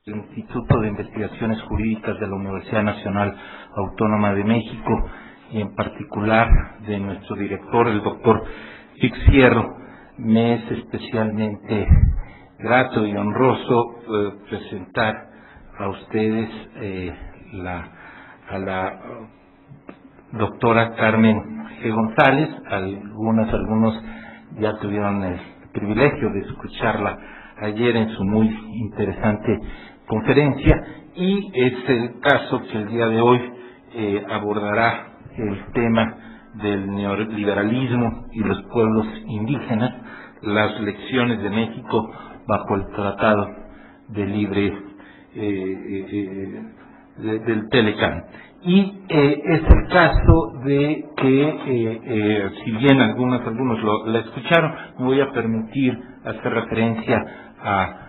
del Instituto de Investigaciones Jurídicas de la Universidad Nacional Autónoma de México y en particular de nuestro director, el doctor Vic Fierro. Me es especialmente grato y honroso presentar a ustedes a la doctora Carmen G. González. Algunos ya tuvieron el privilegio de escucharla ayer en su muy interesante conferencia, y es el caso que el día de hoy abordará el tema del neoliberalismo y los pueblos indígenas, las lecciones de México bajo el Tratado de Libre del Telecán. Y es el caso de que, si bien algunos la escucharon, me voy a permitir hacer referencia a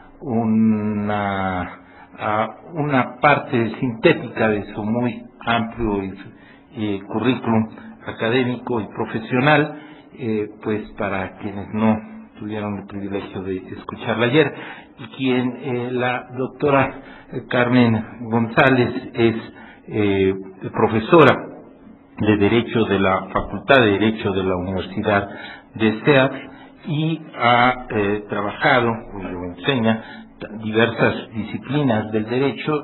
una parte sintética de su muy amplio currículum académico y profesional, pues para quienes no tuvieron el privilegio de escucharla ayer, y quien la doctora Carmen González es profesora de Derecho de la Facultad de Derecho de la Universidad de Seattle y ha trabajado o enseña diversas disciplinas del derecho,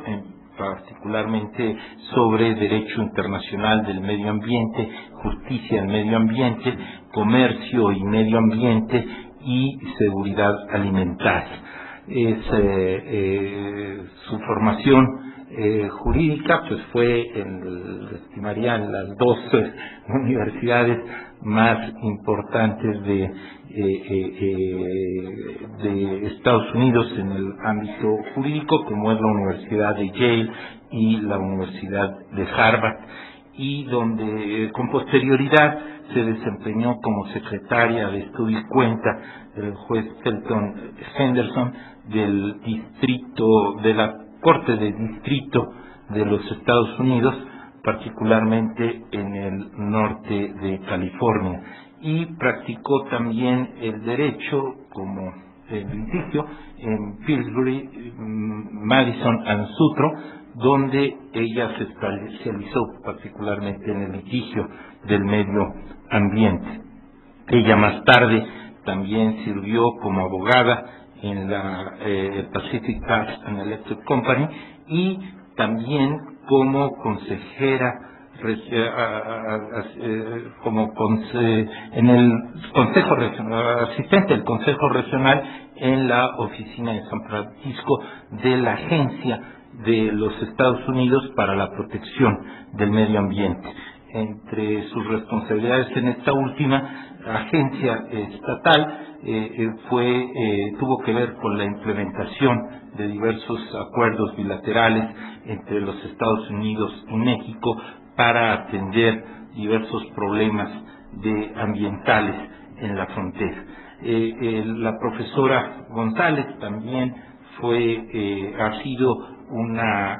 particularmente sobre derecho internacional del medio ambiente, justicia del medio ambiente, comercio y medio ambiente y seguridad alimentaria. Su formación jurídica pues fue estimarían las dos universidades más importantes de Estados Unidos en el ámbito jurídico, como es la Universidad de Yale y la Universidad de Harvard, y donde con posterioridad se desempeñó como secretaria de estudio y cuenta del juez Felton Henderson del distrito de la Corte de Distrito de los Estados Unidos, particularmente en el norte de California, y practicó también el derecho como litigio en Pillsbury, Madison and Sutro, donde ella se especializó particularmente en el litigio del medio ambiente. Ella más tarde también sirvió como abogada en la Pacific Gas and Electric Company y también como consejera en el Consejo Regional, asistente del Consejo Regional en la oficina de San Francisco de la Agencia de los Estados Unidos para la Protección del Medio Ambiente. Entre sus responsabilidades en esta última agencia estatal tuvo que ver con la implementación de diversos acuerdos bilaterales entre los Estados Unidos y México para atender diversos problemas ambientales en la frontera. La profesora González también ha sido una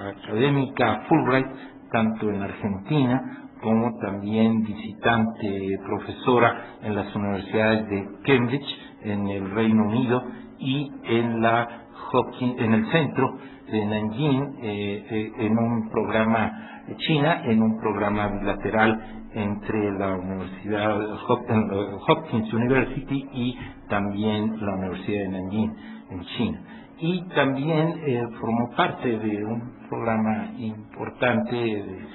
académica Fulbright, tanto en Argentina como también visitante profesora en las universidades de Cambridge, en el Reino Unido, y en el centro de Nanjing, en un programa China, en un programa bilateral entre la Universidad Hopkins University y también la Universidad de Nanjing en China. Y también formó parte de un programa importante de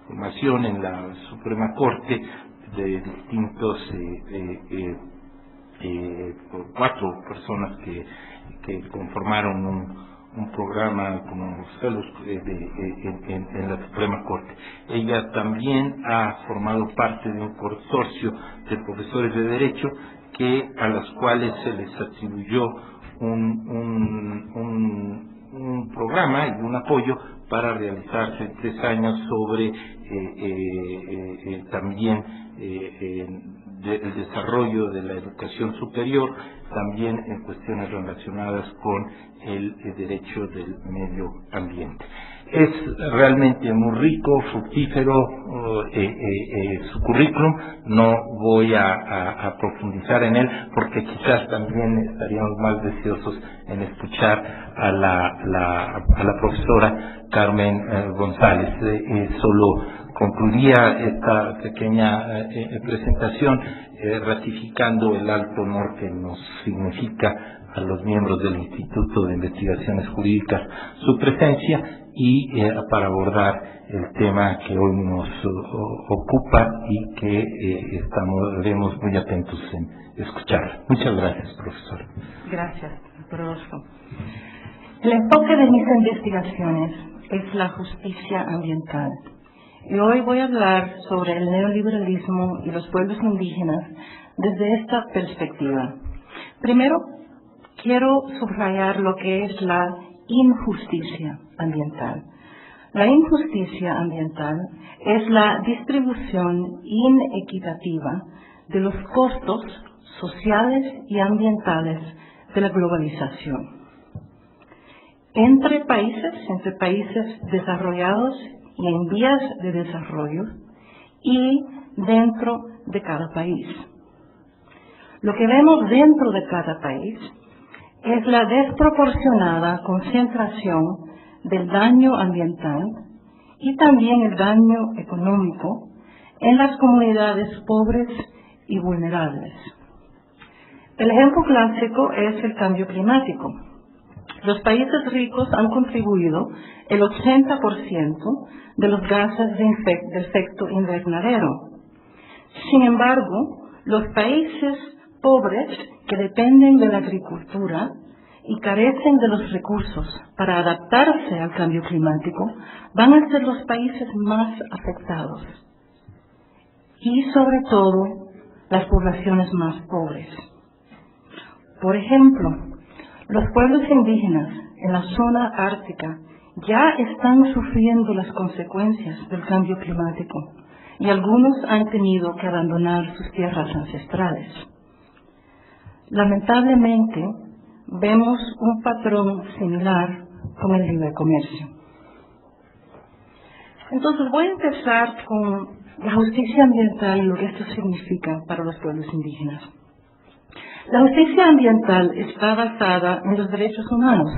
formación en la Suprema Corte de distintos 4 personas que conformaron un programa como fellows en la Suprema Corte. Ella también ha formado parte de un consorcio de profesores de Derecho a los cuales se les atribuyó un programa y un apoyo para realizarse en 3 años sobre también del desarrollo de la educación superior, también en cuestiones relacionadas con el derecho del medio ambiente. Es realmente muy rico, fructífero su currículum. No voy a profundizar en él porque quizás también estaríamos más deseosos en escuchar a la profesora Carmen González. Solo concluiría esta pequeña presentación ratificando el alto honor que nos significa a los miembros del Instituto de Investigaciones Jurídicas su presencia y para abordar el tema que hoy nos ocupa y que estaremos muy atentos en escuchar. Muchas gracias, profesor. Gracias, doctor Orozco. El enfoque de mis investigaciones es la justicia ambiental. Y hoy voy a hablar sobre el neoliberalismo y los pueblos indígenas desde esta perspectiva. Primero, quiero subrayar lo que es la injusticia ambiental. La injusticia ambiental es la distribución inequitativa de los costos sociales y ambientales de la globalización entre países desarrollados y en vías de desarrollo y dentro de cada país. Lo que vemos dentro de cada país es la desproporcionada concentración del daño ambiental y también el daño económico en las comunidades pobres y vulnerables. El ejemplo clásico es el cambio climático. Los países ricos han contribuido el 80% de los gases de efecto invernadero. Sin embargo, los países pobres que dependen de la agricultura y carecen de los recursos para adaptarse al cambio climático van a ser los países más afectados y sobre todo las poblaciones más pobres. Por ejemplo, los pueblos indígenas en la zona ártica ya están sufriendo las consecuencias del cambio climático y algunos han tenido que abandonar sus tierras ancestrales. Lamentablemente, vemos un patrón similar con el libre comercio. Entonces voy a empezar con la justicia ambiental y lo que esto significa para los pueblos indígenas. La justicia ambiental está basada en los derechos humanos,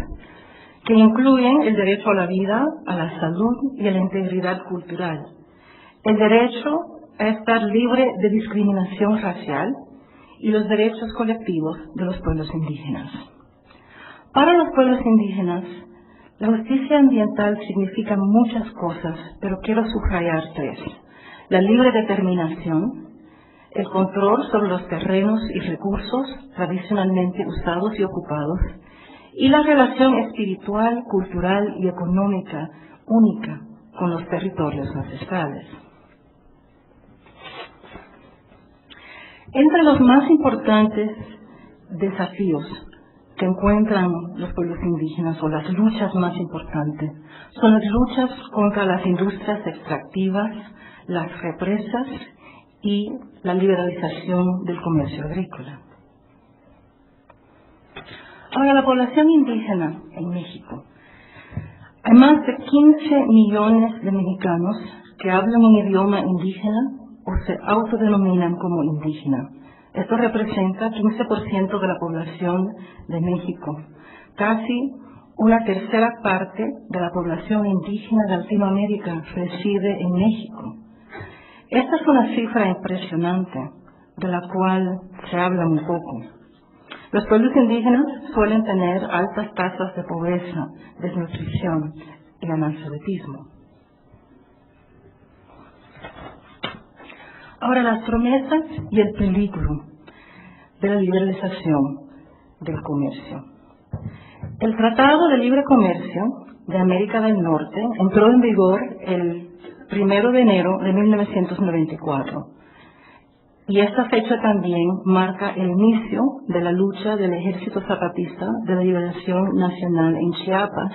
que incluyen el derecho a la vida, a la salud y a la integridad cultural, el derecho a estar libre de discriminación racial y los derechos colectivos de los pueblos indígenas. Para los pueblos indígenas, la justicia ambiental significa muchas cosas, pero quiero subrayar tres: la libre determinación, el control sobre los terrenos y recursos tradicionalmente usados y ocupados, y la relación espiritual, cultural y económica única con los territorios ancestrales. Entre los más importantes desafíos que encuentran los pueblos indígenas, o las luchas más importantes, son las luchas contra las industrias extractivas, las represas y la liberalización del comercio agrícola. Ahora, la población indígena en México. Hay más de 15 millones de mexicanos que hablan un idioma indígena o se autodenominan como indígena. Esto representa 15% de la población de México. Casi una tercera parte de la población indígena de Latinoamérica reside en México. Esta es una cifra impresionante, de la cual se habla muy poco. Los pueblos indígenas suelen tener altas tasas de pobreza, desnutrición y analfabetismo. Ahora, las promesas y el peligro de la liberalización del comercio. El Tratado de Libre Comercio de América del Norte entró en vigor el 1 de enero de 1994. Y esta fecha también marca el inicio de la lucha del Ejército Zapatista de la Liberación Nacional en Chiapas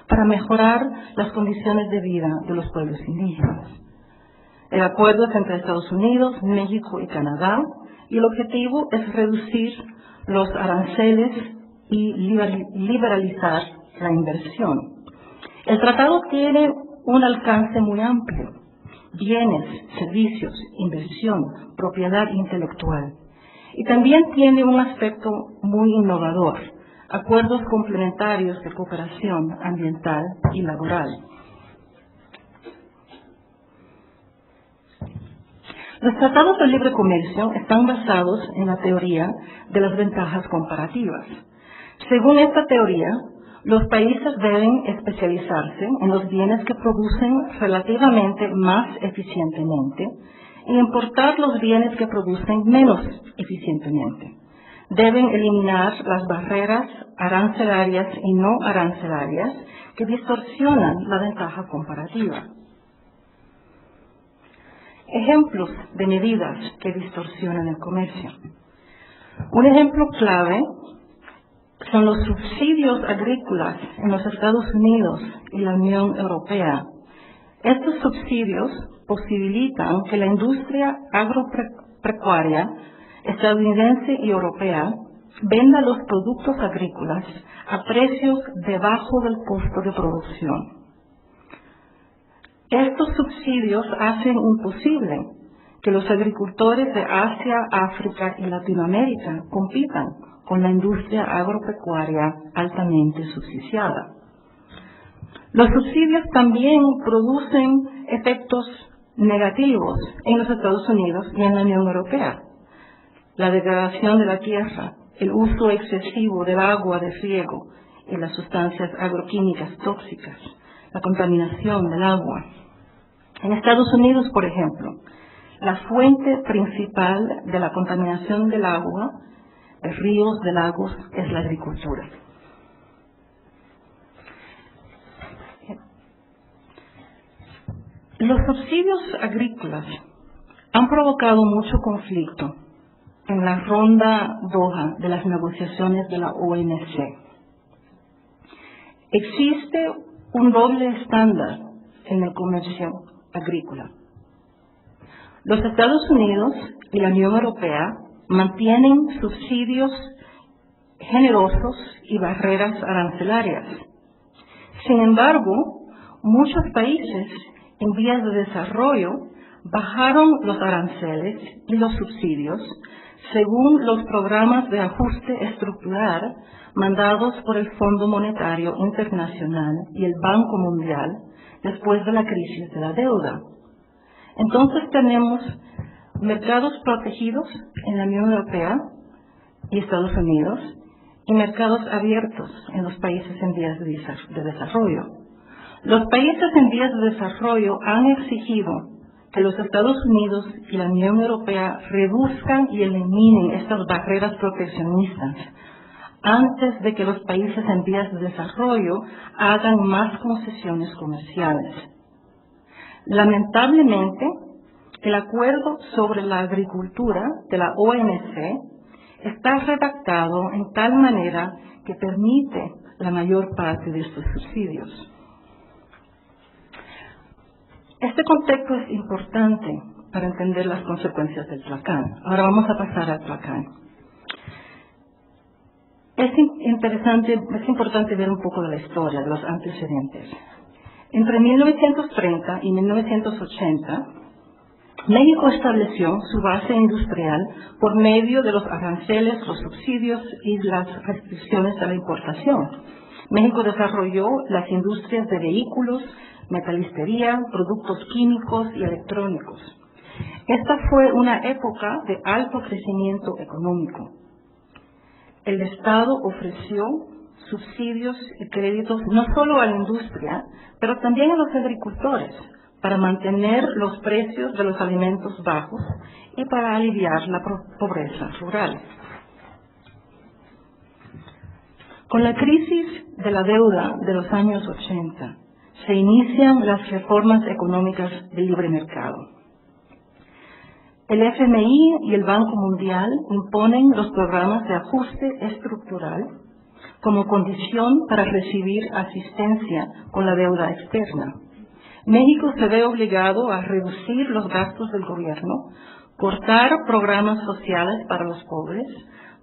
para mejorar las condiciones de vida de los pueblos indígenas. El acuerdo es entre Estados Unidos, México y Canadá, y el objetivo es reducir los aranceles y liberalizar la inversión. El tratado tiene un alcance muy amplio: bienes, servicios, inversión, propiedad intelectual. Y también tiene un aspecto muy innovador: acuerdos complementarios de cooperación ambiental y laboral. Los tratados de libre comercio están basados en la teoría de las ventajas comparativas. Según esta teoría, los países deben especializarse en los bienes que producen relativamente más eficientemente y importar los bienes que producen menos eficientemente. Deben eliminar las barreras arancelarias y no arancelarias que distorsionan la ventaja comparativa. Ejemplos de medidas que distorsionan el comercio. Un ejemplo clave son los subsidios agrícolas en los Estados Unidos y la Unión Europea. Estos subsidios posibilitan que la industria agropecuaria estadounidense y europea venda los productos agrícolas a precios debajo del costo de producción. Estos subsidios hacen imposible que los agricultores de Asia, África y Latinoamérica compitan con la industria agropecuaria altamente subsidiada. Los subsidios también producen efectos negativos en los Estados Unidos y en la Unión Europea. La degradación de la tierra, el uso excesivo del agua de riego y las sustancias agroquímicas tóxicas, la contaminación del agua. En Estados Unidos, por ejemplo, la fuente principal de la contaminación del agua, de ríos, de lagos, es la agricultura. Los subsidios agrícolas han provocado mucho conflicto en la ronda Doha de las negociaciones de la OMC. Existe un doble estándar en el comercio agrícola. Los Estados Unidos y la Unión Europea mantienen subsidios generosos y barreras arancelarias. Sin embargo, muchos países en vías de desarrollo bajaron los aranceles y los subsidios según los programas de ajuste estructural mandados por el Fondo Monetario Internacional y el Banco Mundial después de la crisis de la deuda. Entonces tenemos mercados protegidos en la Unión Europea y Estados Unidos y mercados abiertos en los países en vías de desarrollo. Los países en vías de desarrollo han exigido que los Estados Unidos y la Unión Europea reduzcan y eliminen estas barreras proteccionistas antes de que los países en vías de desarrollo hagan más concesiones comerciales. Lamentablemente, el acuerdo sobre la agricultura de la OMC está redactado en tal manera que permite la mayor parte de estos subsidios. Este contexto es importante para entender las consecuencias del Tlacán. Ahora vamos a pasar al Tlacán. Es importante ver un poco de la historia, de los antecedentes. Entre 1930 y 1980, México estableció su base industrial por medio de los aranceles, los subsidios y las restricciones a la importación. México desarrolló las industrias de vehículos, metalistería, productos químicos y electrónicos. Esta fue una época de alto crecimiento económico. El Estado ofreció subsidios y créditos no solo a la industria, pero también a los agricultores, para mantener los precios de los alimentos bajos y para aliviar la pobreza rural. Con la crisis de la deuda de los años 80, se inician las reformas económicas del libre mercado. El FMI y el Banco Mundial imponen los programas de ajuste estructural como condición para recibir asistencia con la deuda externa. México se ve obligado a reducir los gastos del gobierno, cortar programas sociales para los pobres,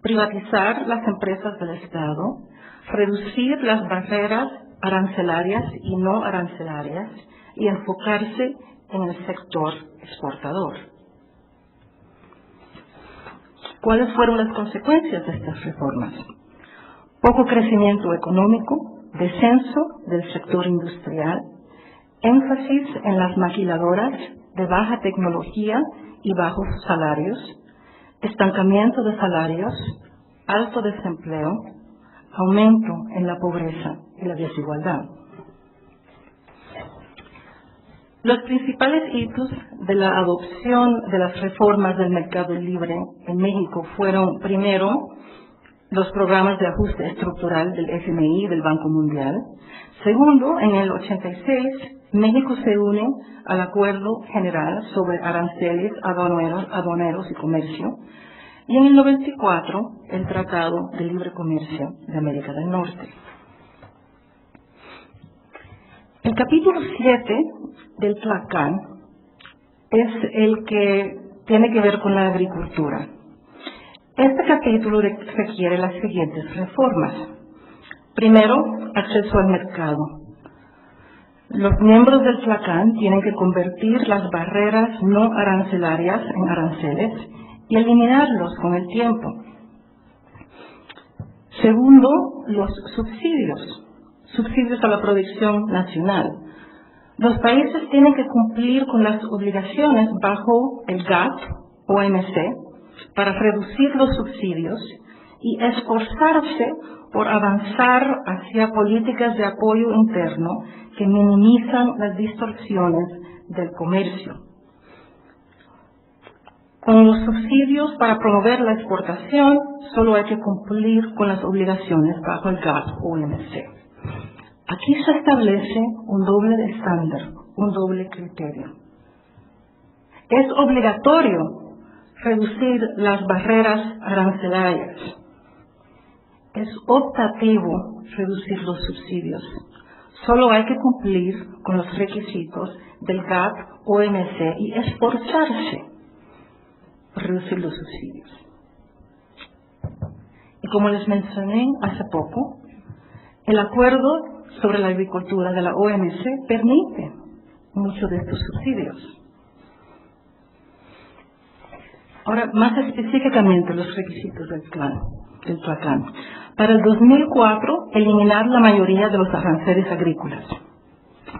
privatizar las empresas del Estado, reducir las barreras arancelarias y no arancelarias y enfocarse en el sector exportador. ¿Cuáles fueron las consecuencias de estas reformas? Poco crecimiento económico, descenso del sector industrial, énfasis en las maquiladoras de baja tecnología y bajos salarios, estancamiento de salarios, alto desempleo, aumento en la pobreza y la desigualdad. Los principales hitos de la adopción de las reformas del mercado libre en México fueron, primero, los programas de ajuste estructural del FMI y del Banco Mundial. Segundo, en el 86, México se une al Acuerdo General sobre Aranceles, Aduaneros y Comercio. Y en el 94, el Tratado de Libre Comercio de América del Norte. El capítulo 7 del Tlacán es el que tiene que ver con la agricultura. Este capítulo requiere las siguientes reformas. Primero, acceso al mercado. Los miembros del Tlacán tienen que convertir las barreras no arancelarias en aranceles y eliminarlos con el tiempo. Segundo, los subsidios a la producción nacional. Los países tienen que cumplir con las obligaciones bajo el GATT o OMC para reducir los subsidios y esforzarse por avanzar hacia políticas de apoyo interno que minimizan las distorsiones del comercio. Con los subsidios para promover la exportación, solo hay que cumplir con las obligaciones bajo el GATT o OMC. Aquí se establece un doble estándar, un doble criterio. Es obligatorio reducir las barreras arancelarias. Es optativo reducir los subsidios. Solo hay que cumplir con los requisitos del GATT o OMC y esforzarse por reducir los subsidios. Y como les mencioné hace poco, el acuerdo sobre la agricultura de la OMC permite muchos de estos subsidios. Ahora, más específicamente, los requisitos del Tlacán. Para el 2004, eliminar la mayoría de los aranceles agrícolas.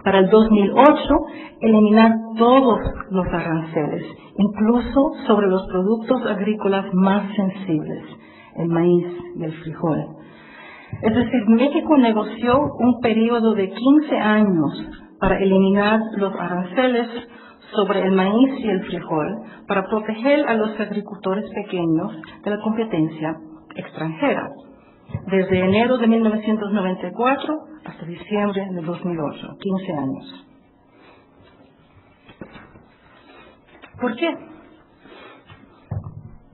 Para el 2008, eliminar todos los aranceles, incluso sobre los productos agrícolas más sensibles, el maíz y el frijol. Es decir, México negoció un periodo de 15 años para eliminar los aranceles sobre el maíz y el frijol para proteger a los agricultores pequeños de la competencia extranjera, desde enero de 1994 hasta diciembre de 2008, 15 años. ¿Por qué?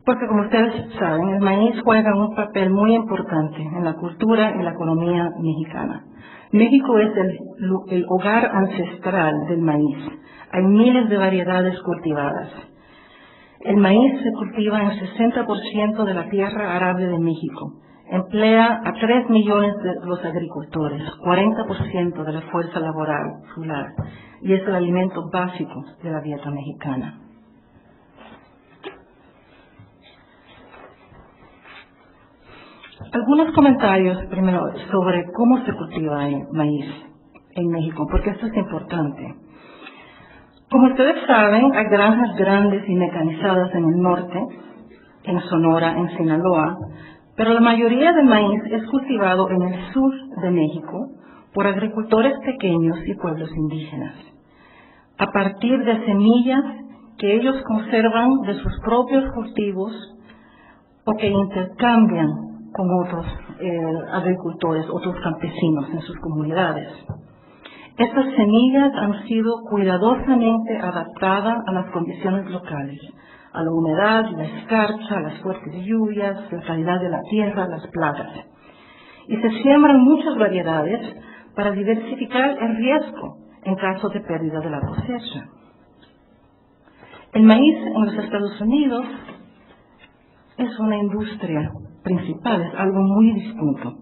Porque, como ustedes saben, el maíz juega un papel muy importante en la cultura y la economía mexicana. México es el hogar ancestral del maíz. Hay miles de variedades cultivadas. El maíz se cultiva en 60% de la tierra arable de México. Emplea a 3 millones de los agricultores, 40% de la fuerza laboral rural, y es el alimento básico de la dieta mexicana. Algunos comentarios primero sobre cómo se cultiva el maíz en México, porque esto es importante. Como ustedes saben, hay granjas grandes y mecanizadas en el norte, en Sonora, en Sinaloa, pero la mayoría del maíz es cultivado en el sur de México por agricultores pequeños y pueblos indígenas, a partir de semillas que ellos conservan de sus propios cultivos o que intercambian con otros agricultores, otros campesinos en sus comunidades. Estas semillas han sido cuidadosamente adaptadas a las condiciones locales, a la humedad, la escarcha, las fuertes lluvias, la calidad de la tierra, las plagas. Y se siembran muchas variedades para diversificar el riesgo en caso de pérdida de la cosecha. El maíz en los Estados Unidos es una industria principal, es algo muy distinto.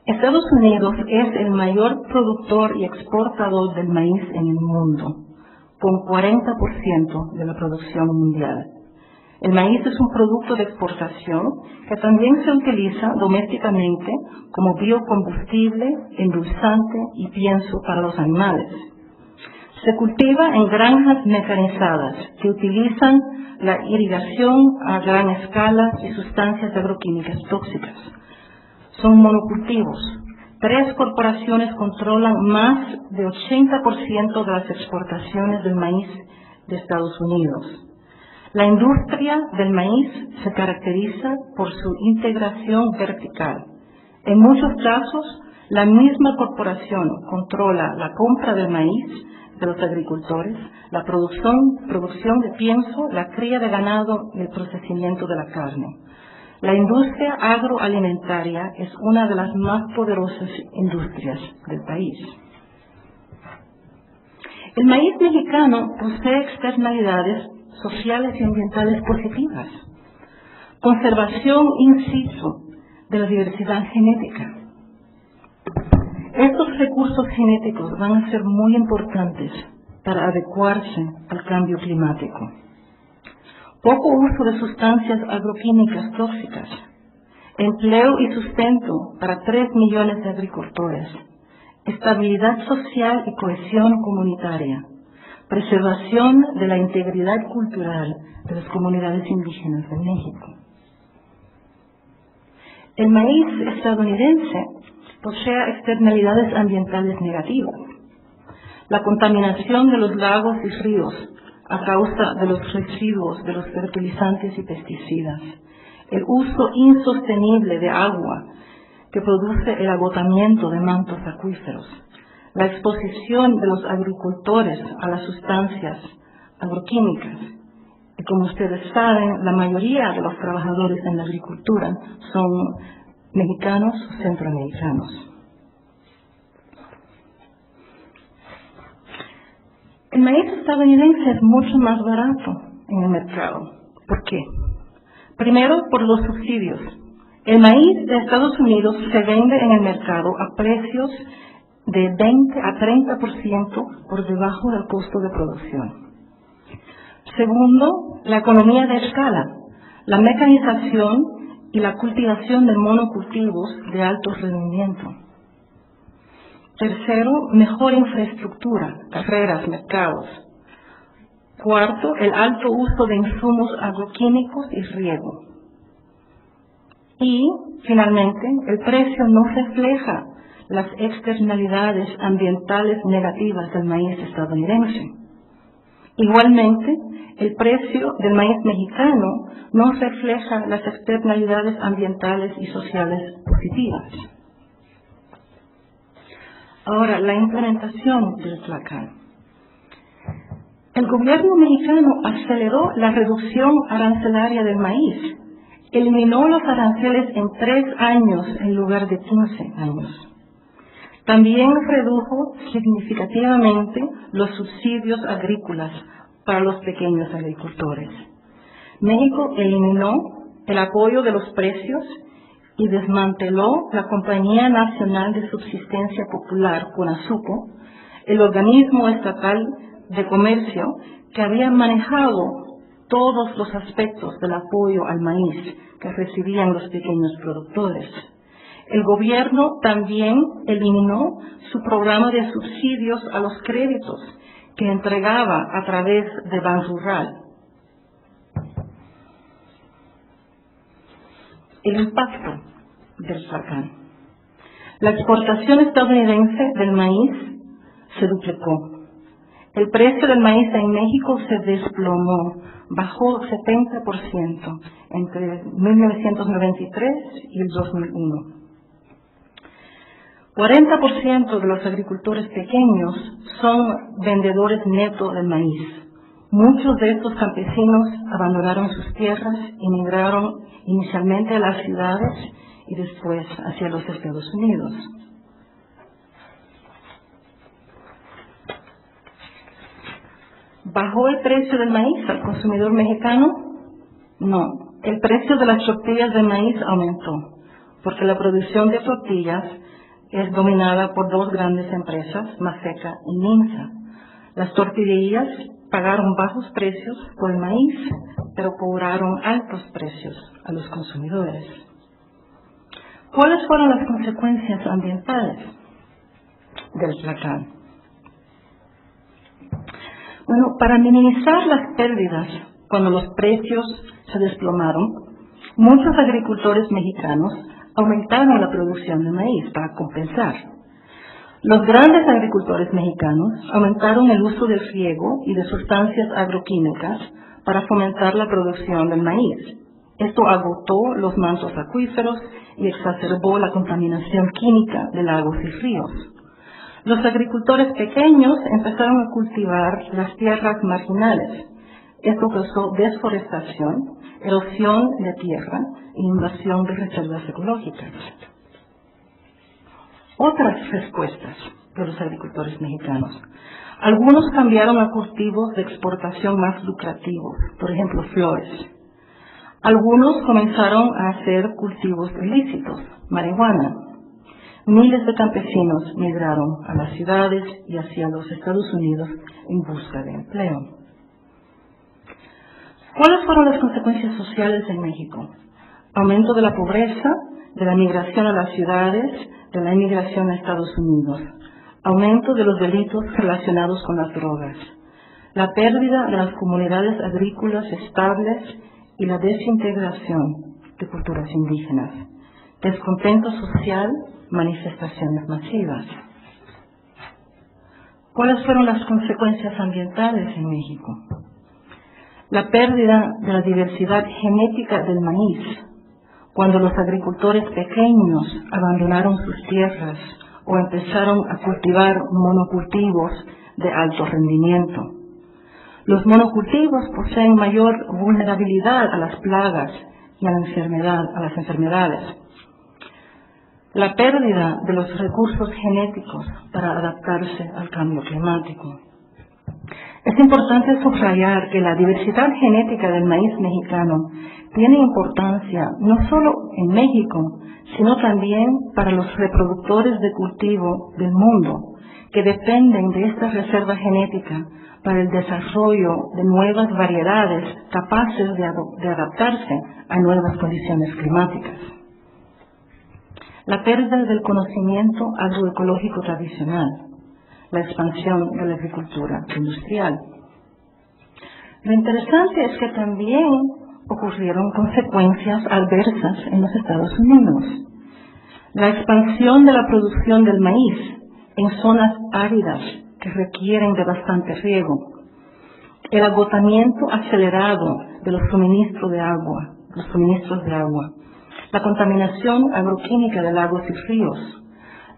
Estados Unidos es el mayor productor y exportador del maíz en el mundo, con 40% de la producción mundial. El maíz es un producto de exportación que también se utiliza domésticamente como biocombustible, endulzante y pienso para los animales. Se cultiva en granjas mecanizadas que utilizan la irrigación a gran escala y sustancias agroquímicas tóxicas. Son monocultivos. 3 corporaciones controlan más de 80% de las exportaciones del maíz de Estados Unidos. La industria del maíz se caracteriza por su integración vertical. En muchos casos, la misma corporación controla la compra del maíz de los agricultores, la producción de pienso, la cría de ganado y el procesamiento de la carne. La industria agroalimentaria es una de las más poderosas industrias del país. El maíz mexicano posee externalidades sociales y ambientales positivas. Conservación in situ de la diversidad genética. Estos recursos genéticos van a ser muy importantes para adecuarse al cambio climático. Poco uso de sustancias agroquímicas tóxicas. Empleo y sustento para 3 millones de agricultores. Estabilidad social y cohesión comunitaria. Preservación de la integridad cultural de las comunidades indígenas de México. El maíz estadounidense posee externalidades ambientales negativas. La contaminación de los lagos y ríos a causa de los residuos de los fertilizantes y pesticidas. El uso insostenible de agua que produce el agotamiento de mantos acuíferos. La exposición de los agricultores a las sustancias agroquímicas. Y como ustedes saben, la mayoría de los trabajadores en la agricultura son mexicanos o centroamericanos. El maíz estadounidense es mucho más barato en el mercado. ¿Por qué? Primero, por los subsidios. El maíz de Estados Unidos se vende en el mercado a precios de 20 a 30% por debajo del costo de producción. Segundo, la economía de escala, la mecanización y la cultivación de monocultivos de alto rendimiento. Tercero, mejor infraestructura, carreteras, mercados. Cuarto, el alto uso de insumos agroquímicos y riego. Y, finalmente, el precio no refleja las externalidades ambientales negativas del maíz estadounidense. Igualmente, el precio del maíz mexicano no refleja las externalidades ambientales y sociales positivas. Ahora, la implementación del TLACAN. El gobierno mexicano aceleró la reducción arancelaria del maíz. Eliminó los aranceles en 3 años en lugar de 15 años. También redujo significativamente los subsidios agrícolas para los pequeños agricultores. México eliminó el apoyo de los precios y desmanteló la Compañía Nacional de Subsistencia Popular, CONASUPO, el organismo estatal de comercio que había manejado todos los aspectos del apoyo al maíz que recibían los pequeños productores. El gobierno también eliminó su programa de subsidios a los créditos que entregaba a través de Banrural. El impacto del TLACAN. La exportación estadounidense del maíz se duplicó. El precio del maíz en México se desplomó, bajó 70% entre 1993 y el 2001. 40% de los agricultores pequeños son vendedores netos de maíz. Muchos de estos campesinos abandonaron sus tierras y migraron inicialmente a las ciudades y después hacia los Estados Unidos. ¿Bajó el precio del maíz al consumidor mexicano? No. El precio de las tortillas de maíz aumentó, porque la producción de tortillas es dominada por dos grandes empresas, Maseca y Minsa. Las tortillerías pagaron bajos precios por el maíz, pero cobraron altos precios a los consumidores. ¿Cuáles fueron las consecuencias ambientales del huracán? Bueno, para minimizar las pérdidas cuando los precios se desplomaron, muchos agricultores mexicanos aumentaron la producción de maíz para compensar. Los grandes agricultores mexicanos aumentaron el uso del riego y de sustancias agroquímicas para fomentar la producción del maíz. Esto agotó los mantos acuíferos y exacerbó la contaminación química de lagos y ríos. Los agricultores pequeños empezaron a cultivar las tierras marginales. Esto causó desforestación, erosión de tierra e invasión de reservas ecológicas. Otras respuestas de los agricultores mexicanos. Algunos cambiaron a cultivos de exportación más lucrativos, por ejemplo, flores. Algunos comenzaron a hacer cultivos ilícitos, marihuana. Miles de campesinos migraron a las ciudades y hacia los Estados Unidos en busca de empleo. ¿Cuáles fueron las consecuencias sociales en México? Aumento de la pobreza, de la migración a las ciudades, de la inmigración a Estados Unidos, aumento de los delitos relacionados con las drogas, la pérdida de las comunidades agrícolas estables y la desintegración de culturas indígenas, descontento social, manifestaciones masivas. ¿Cuáles fueron las consecuencias ambientales en México? La pérdida de la diversidad genética del maíz, cuando los agricultores pequeños abandonaron sus tierras o empezaron a cultivar monocultivos de alto rendimiento. Los monocultivos poseen mayor vulnerabilidad a las plagas y a las enfermedades. La pérdida de los recursos genéticos para adaptarse al cambio climático. Es importante subrayar que la diversidad genética del maíz mexicano tiene importancia no solo en México, sino también para los reproductores de cultivo del mundo, que dependen de esta reserva genética para el desarrollo de nuevas variedades capaces de adaptarse a nuevas condiciones climáticas. La pérdida del conocimiento agroecológico tradicional, la expansión de la agricultura industrial. Lo interesante es que también ocurrieron consecuencias adversas en los Estados Unidos. La expansión de la producción del maíz en zonas áridas que requieren de bastante riego, el agotamiento acelerado de los suministros de agua, la contaminación agroquímica de lagos y ríos,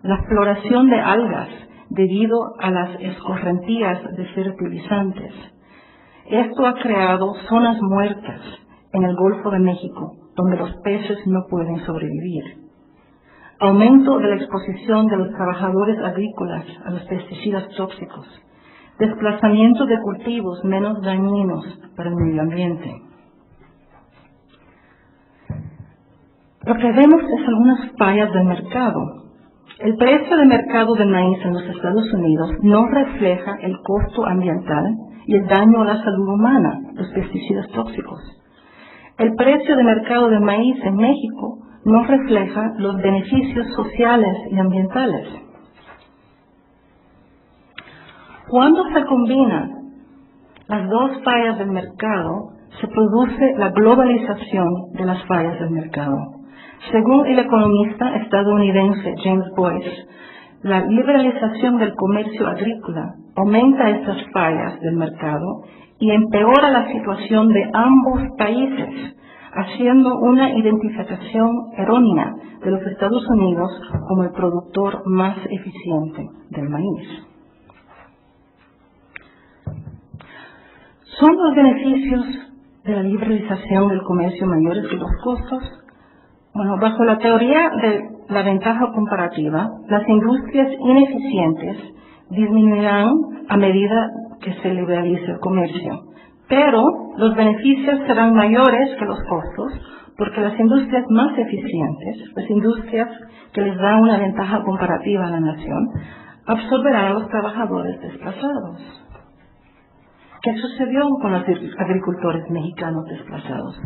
la floración de algas debido a las escorrentías de fertilizantes. Esto ha creado zonas muertas en el Golfo de México, donde los peces no pueden sobrevivir. Aumento de la exposición de los trabajadores agrícolas a los pesticidas tóxicos. Desplazamiento de cultivos menos dañinos para el medio ambiente. Lo que vemos es algunas fallas del mercado. El precio de mercado de maíz en los Estados Unidos no refleja el costo ambiental y el daño a la salud humana, los pesticidas tóxicos. El precio de mercado de maíz en México no refleja los beneficios sociales y ambientales. Cuando se combinan las dos fallas del mercado, se produce la globalización de las fallas del mercado. Según el economista estadounidense James Boyce, la liberalización del comercio agrícola aumenta estas fallas del mercado y empeora la situación de ambos países, haciendo una identificación errónea de los Estados Unidos como el productor más eficiente del maíz. ¿Son los beneficios de la liberalización del comercio mayores que los costos? Bueno, bajo la teoría de la ventaja comparativa, las industrias ineficientes disminuirán a medida que se liberalice el comercio, pero los beneficios serán mayores que los costos porque las industrias más eficientes, las industrias que les dan una ventaja comparativa a la nación, absorberán a los trabajadores desplazados. ¿Qué sucedió con los agricultores mexicanos desplazados?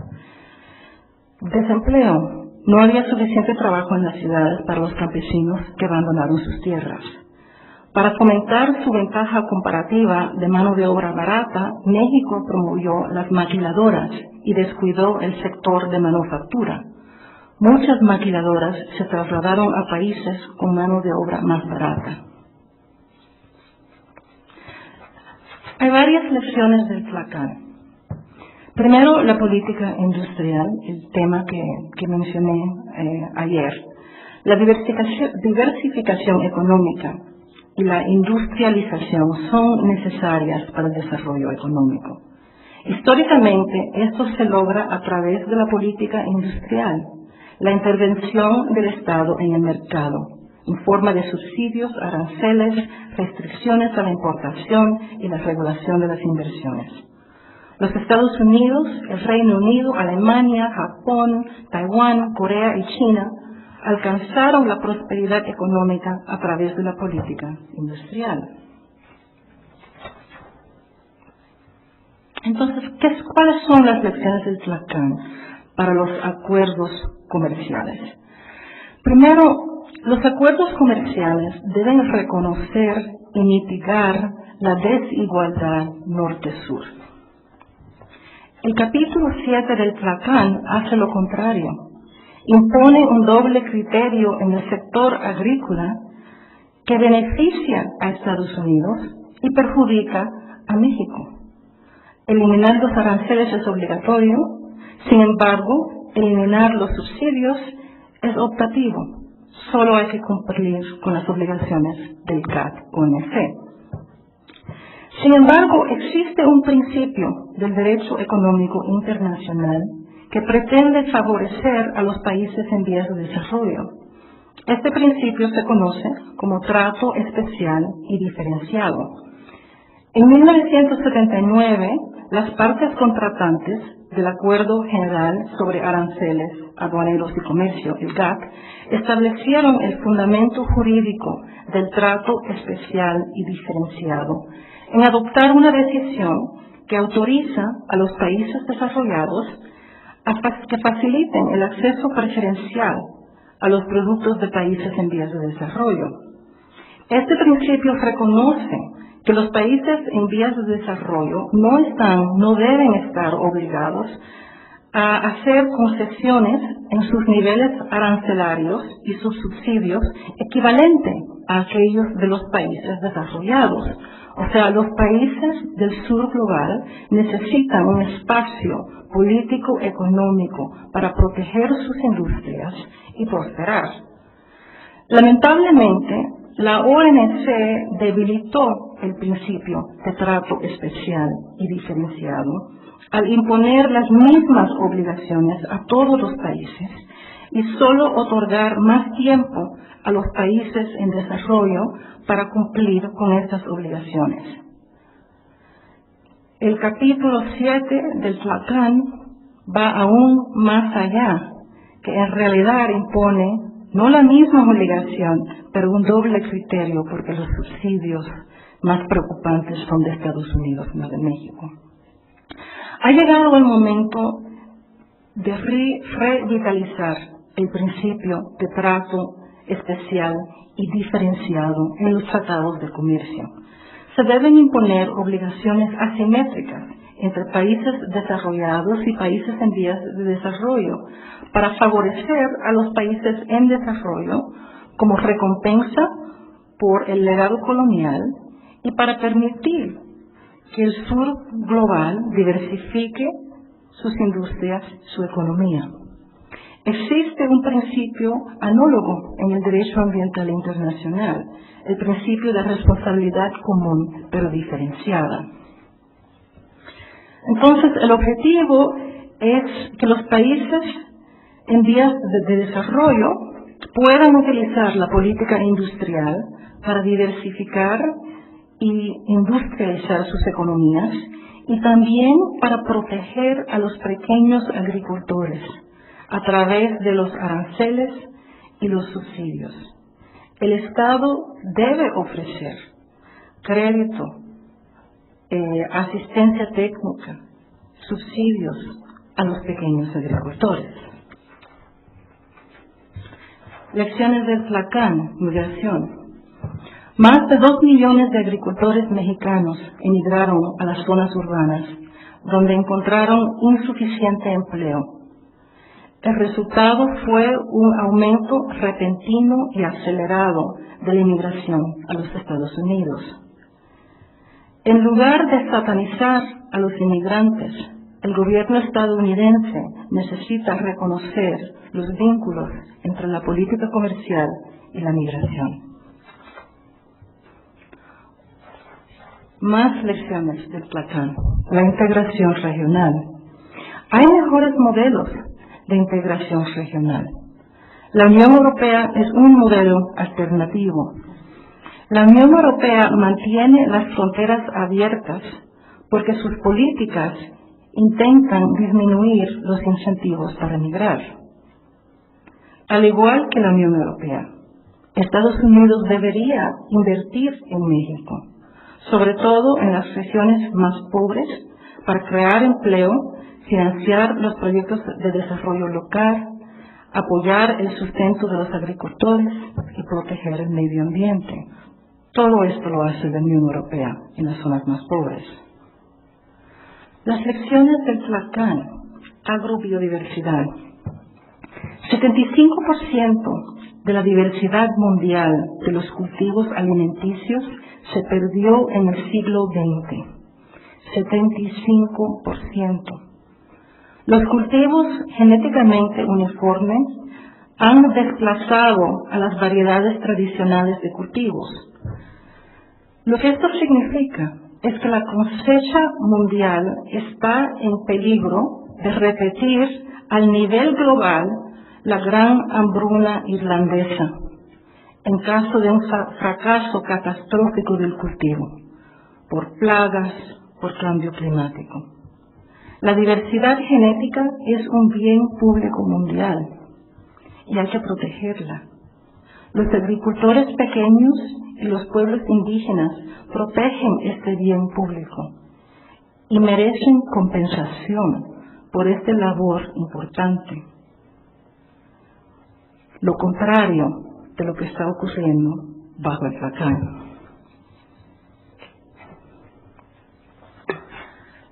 Desempleo. No había suficiente trabajo en las ciudades para los campesinos que abandonaron sus tierras. Para fomentar su ventaja comparativa de mano de obra barata, México promovió las maquiladoras y descuidó el sector de manufactura. Muchas maquiladoras se trasladaron a países con mano de obra más barata. Hay varias lecciones del Tlacán. Primero, la política industrial, el tema que mencioné ayer. La diversificación económica y la industrialización son necesarias para el desarrollo económico. Históricamente, esto se logra a través de la política industrial, la intervención del Estado en el mercado, en forma de subsidios, aranceles, restricciones a la importación y la regulación de las inversiones. Los Estados Unidos, el Reino Unido, Alemania, Japón, Taiwán, Corea y China alcanzaron la prosperidad económica a través de la política industrial. Entonces, ¿cuáles son las lecciones del Tlacán para los acuerdos comerciales? Primero, los acuerdos comerciales deben reconocer y mitigar la desigualdad norte-sur. El capítulo 7 del Tlacán hace lo contrario. Impone un doble criterio en el sector agrícola que beneficia a Estados Unidos y perjudica a México. Eliminar los aranceles es obligatorio, sin embargo, eliminar los subsidios es optativo. Solo hay que cumplir con las obligaciones del GATT-OMC. Sin embargo, existe un principio del derecho económico internacional que pretende favorecer a los países en vías de desarrollo. Este principio se conoce como trato especial y diferenciado. En 1979, las partes contratantes del Acuerdo General sobre Aranceles, Aduaneros y Comercio, el GATT, establecieron el fundamento jurídico del trato especial y diferenciado en adoptar una decisión que autoriza a los países desarrollados que faciliten el acceso preferencial a los productos de países en vías de desarrollo. Este principio reconoce que los países en vías de desarrollo no deben estar obligados a hacer concesiones en sus niveles arancelarios y sus subsidios equivalente a aquellos de los países desarrollados. O sea, los países del sur global necesitan un espacio político-económico para proteger sus industrias y prosperar. Lamentablemente, la OMC debilitó el principio de trato especial y diferenciado al imponer las mismas obligaciones a todos los países y solo otorgar más tiempo a los países en desarrollo para cumplir con estas obligaciones. El capítulo 7 del Tlacán va aún más allá, que en realidad impone no la misma obligación, pero un doble criterio, porque los subsidios más preocupantes son de Estados Unidos, no de México. Ha llegado el momento de revitalizar el principio de trato especial y diferenciado en los tratados de comercio. Se deben imponer obligaciones asimétricas entre países desarrollados y países en vías de desarrollo para favorecer a los países en desarrollo como recompensa por el legado colonial y para permitir que el sur global diversifique sus industrias, su economía. Existe un principio anólogo en el derecho ambiental internacional, el principio de responsabilidad común pero diferenciada. Entonces, el objetivo es que los países en vías de desarrollo puedan utilizar la política industrial para diversificar y industrializar sus economías, y también para proteger a los pequeños agricultores a través de los aranceles y los subsidios. El Estado debe ofrecer crédito, asistencia técnica, subsidios a los pequeños agricultores. Lecciones del Tlacán, migración. Más de 2 millones de agricultores mexicanos emigraron a las zonas urbanas, donde encontraron insuficiente empleo. El resultado fue un aumento repentino y acelerado de la inmigración a los Estados Unidos. En lugar de satanizar a los inmigrantes, el gobierno estadounidense necesita reconocer los vínculos entre la política comercial y la migración. Más lecciones del Tlacán. La integración regional. Hay mejores modelos de integración regional. La Unión Europea es un modelo alternativo. La Unión Europea mantiene las fronteras abiertas porque sus políticas intentan disminuir los incentivos para emigrar. Al igual que la Unión Europea, Estados Unidos debería invertir en México, sobre todo en las regiones más pobres, para crear empleo, financiar los proyectos de desarrollo local, apoyar el sustento de los agricultores y proteger el medio ambiente. Todo esto lo hace la Unión Europea en las zonas más pobres. Las lecciones del Tlacán, agrobiodiversidad. 75% de la diversidad mundial de los cultivos alimenticios se perdió en el siglo XX. 75%. Los cultivos genéticamente uniformes han desplazado a las variedades tradicionales de cultivos. Lo que esto significa es que la cosecha mundial está en peligro de repetir al nivel global la gran hambruna irlandesa, en caso de un fracaso catastrófico del cultivo, por plagas, por cambio climático. La diversidad genética es un bien público mundial y hay que protegerla. Los agricultores pequeños y los pueblos indígenas protegen este bien público y merecen compensación por esta labor importante. Lo contrario de lo que está ocurriendo bajo el Tlacán.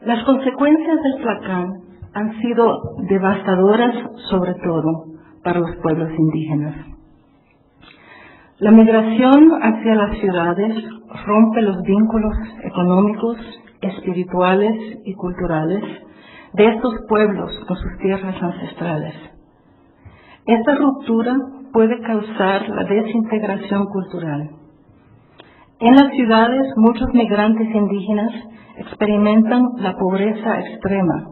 Las consecuencias del Tlacán han sido devastadoras, sobre todo para los pueblos indígenas. La migración hacia las ciudades rompe los vínculos económicos, espirituales y culturales de estos pueblos con sus tierras ancestrales. Esta ruptura puede causar la desintegración cultural. En las ciudades, muchos migrantes indígenas experimentan la pobreza extrema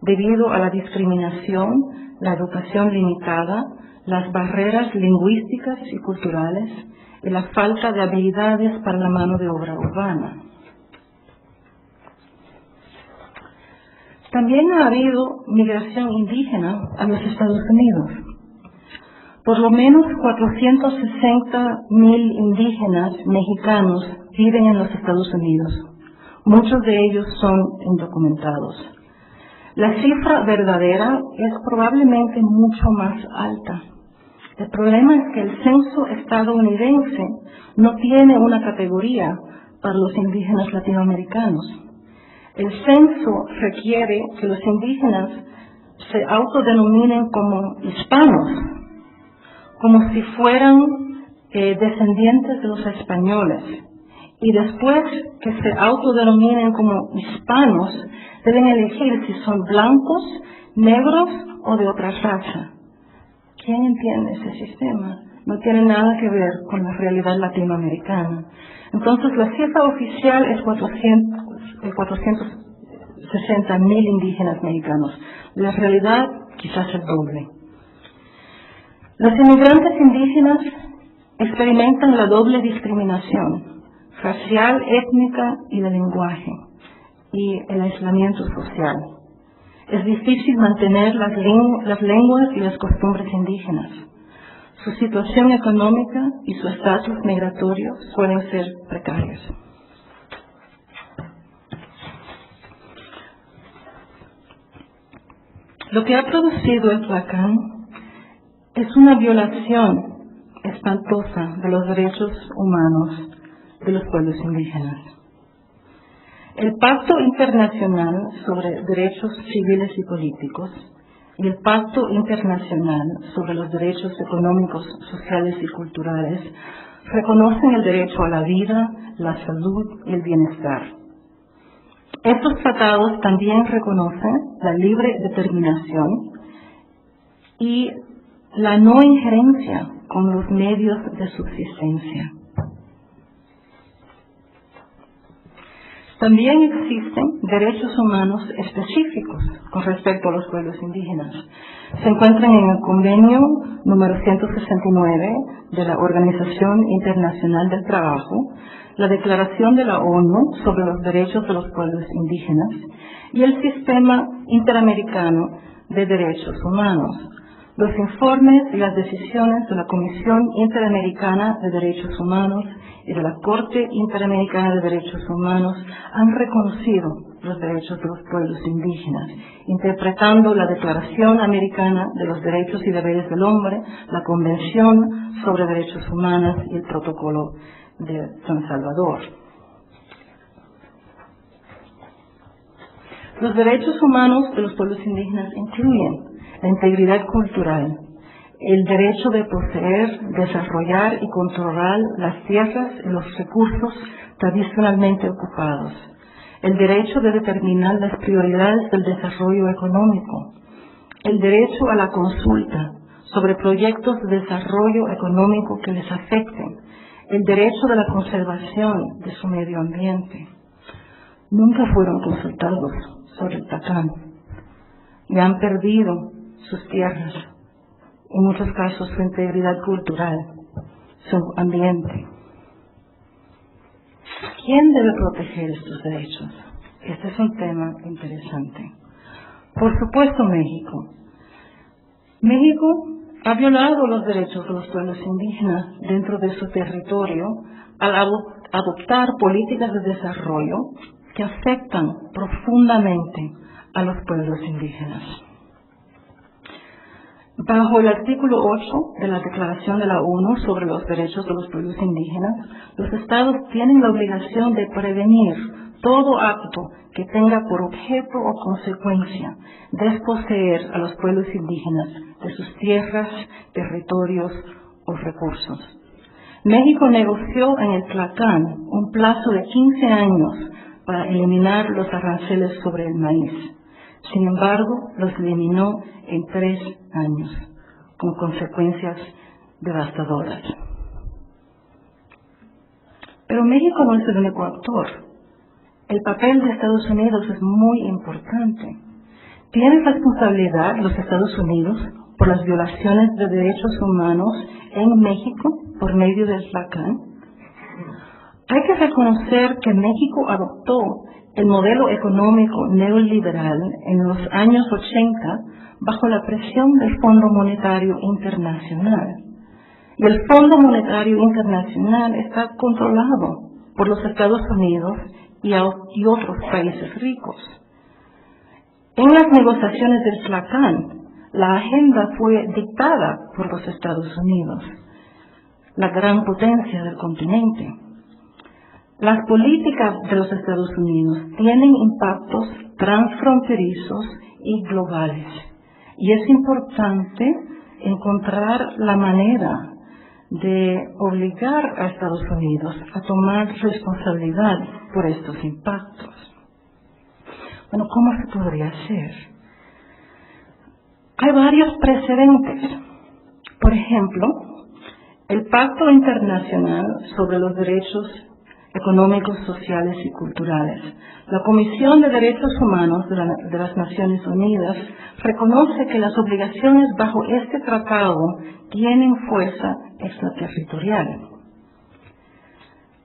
debido a la discriminación, la educación limitada, las barreras lingüísticas y culturales y la falta de habilidades para la mano de obra urbana. También ha habido migración indígena a los Estados Unidos. Por lo menos 460,000 indígenas mexicanos viven en los Estados Unidos. Muchos de ellos son indocumentados. La cifra verdadera es probablemente mucho más alta. El problema es que el censo estadounidense no tiene una categoría para los indígenas latinoamericanos. El censo requiere que los indígenas se autodenominen como hispanos, como si fueran descendientes de los españoles. Y después que se autodenominen como hispanos, deben elegir si son blancos, negros o de otra raza. ¿Quién entiende ese sistema? No tiene nada que ver con la realidad latinoamericana. Entonces, la cifra oficial es 460,000 indígenas mexicanos. La realidad, quizás el doble. Los inmigrantes indígenas experimentan la doble discriminación. racial, étnica y de lenguaje, y el aislamiento social. Es difícil mantener las lenguas y las costumbres indígenas. Su situación económica y su estatus migratorio suelen ser precarios. Lo que ha producido el Tlacán es una violación espantosa de los derechos humanos de los pueblos indígenas. El Pacto Internacional sobre Derechos Civiles y Políticos y el Pacto Internacional sobre los Derechos Económicos, Sociales y Culturales reconocen el derecho a la vida, la salud y el bienestar. Estos tratados también reconocen la libre determinación y la no injerencia con los medios de subsistencia. También existen derechos humanos específicos con respecto a los pueblos indígenas. Se encuentran en el Convenio número 169 de la Organización Internacional del Trabajo, la Declaración de la ONU sobre los Derechos de los Pueblos Indígenas y el Sistema Interamericano de Derechos Humanos. Los informes y las decisiones de la Comisión Interamericana de Derechos Humanos y de la Corte Interamericana de Derechos Humanos han reconocido los derechos de los pueblos indígenas, interpretando la Declaración Americana de los Derechos y Deberes del Hombre, la Convención sobre Derechos Humanos y el Protocolo de San Salvador. Los derechos humanos de los pueblos indígenas incluyen la integridad cultural, el derecho de poseer, desarrollar y controlar las tierras y los recursos tradicionalmente ocupados, el derecho de determinar las prioridades del desarrollo económico, el derecho a la consulta sobre proyectos de desarrollo económico que les afecten, el derecho de la conservación de su medio ambiente. Nunca fueron consultados sobre el Tlacán y han perdido sus tierras, en muchos casos su integridad cultural, su ambiente. ¿Quién debe proteger estos derechos? Este es un tema interesante. Por supuesto, México. México ha violado los derechos de los pueblos indígenas dentro de su territorio al adoptar políticas de desarrollo que afectan profundamente a los pueblos indígenas. Bajo el artículo 8 de la Declaración de la ONU sobre los Derechos de los Pueblos Indígenas, los Estados tienen la obligación de prevenir todo acto que tenga por objeto o consecuencia desposeer a los pueblos indígenas de sus tierras, territorios o recursos. México negoció en el Tlacán un plazo de 15 años para eliminar los aranceles sobre el maíz. Sin embargo, los eliminó en 3 años, con consecuencias devastadoras. Pero México no es el único actor. El papel de Estados Unidos es muy importante. ¿Tiene responsabilidad los Estados Unidos por las violaciones de derechos humanos en México por medio del Tlacán? Hay que reconocer que México adoptó el modelo económico neoliberal en los años 80 bajo la presión del Fondo Monetario Internacional. Y el Fondo Monetario Internacional está controlado por los Estados Unidos y otros países ricos. En las negociaciones del Tlacán, la agenda fue dictada por los Estados Unidos, la gran potencia del continente. Las políticas de los Estados Unidos tienen impactos transfronterizos y globales, y es importante encontrar la manera de obligar a Estados Unidos a tomar responsabilidad por estos impactos. Bueno, ¿cómo se podría hacer? Hay varios precedentes. Por ejemplo, el Pacto Internacional sobre los Derechos Económicos, Sociales y Culturales. La Comisión de Derechos Humanos de las Naciones Unidas reconoce que las obligaciones bajo este tratado tienen fuerza extraterritorial.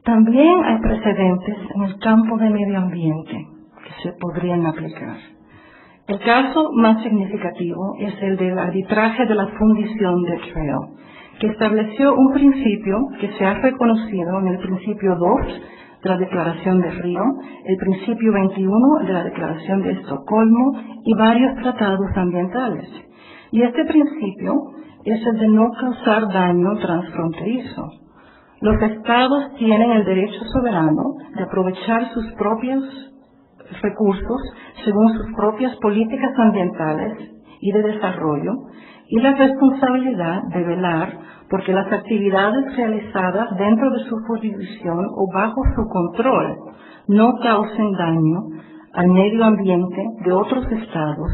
También hay precedentes en el campo de medio ambiente que se podrían aplicar. El caso más significativo es el del arbitraje de la fundición de Trail, que estableció un principio que se ha reconocido en el principio 2 de la Declaración de Río, el principio 21 de la Declaración de Estocolmo y varios tratados ambientales. Y este principio es el de no causar daño transfronterizo. Los estados tienen el derecho soberano de aprovechar sus propios recursos según sus propias políticas ambientales y de desarrollo, y la responsabilidad de velar porque las actividades realizadas dentro de su jurisdicción o bajo su control no causen daño al medio ambiente de otros estados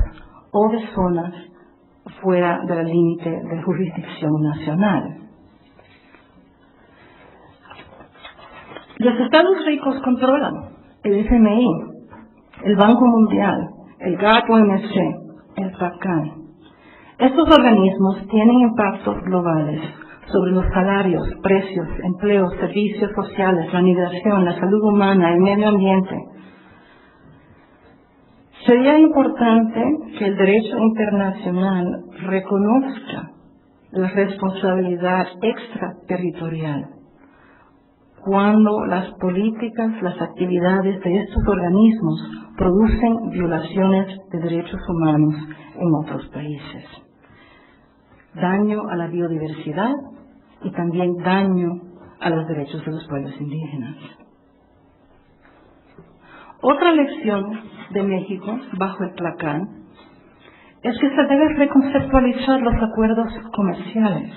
o de zonas fuera del límite de jurisdicción nacional. Los Estados ricos controlan el FMI, el Banco Mundial, el GATT-OMC, el FACAN. Estos organismos tienen impactos globales sobre los salarios, precios, empleos, servicios sociales, la migración, la salud humana, el medio ambiente. Sería importante que el derecho internacional reconozca la responsabilidad extraterritorial cuando las políticas, las actividades de estos organismos producen violaciones de derechos humanos en otros países. Daño a la biodiversidad y también daño a los derechos de los pueblos indígenas. Otra lección de México bajo el Tlacán es que se debe reconceptualizar los acuerdos comerciales.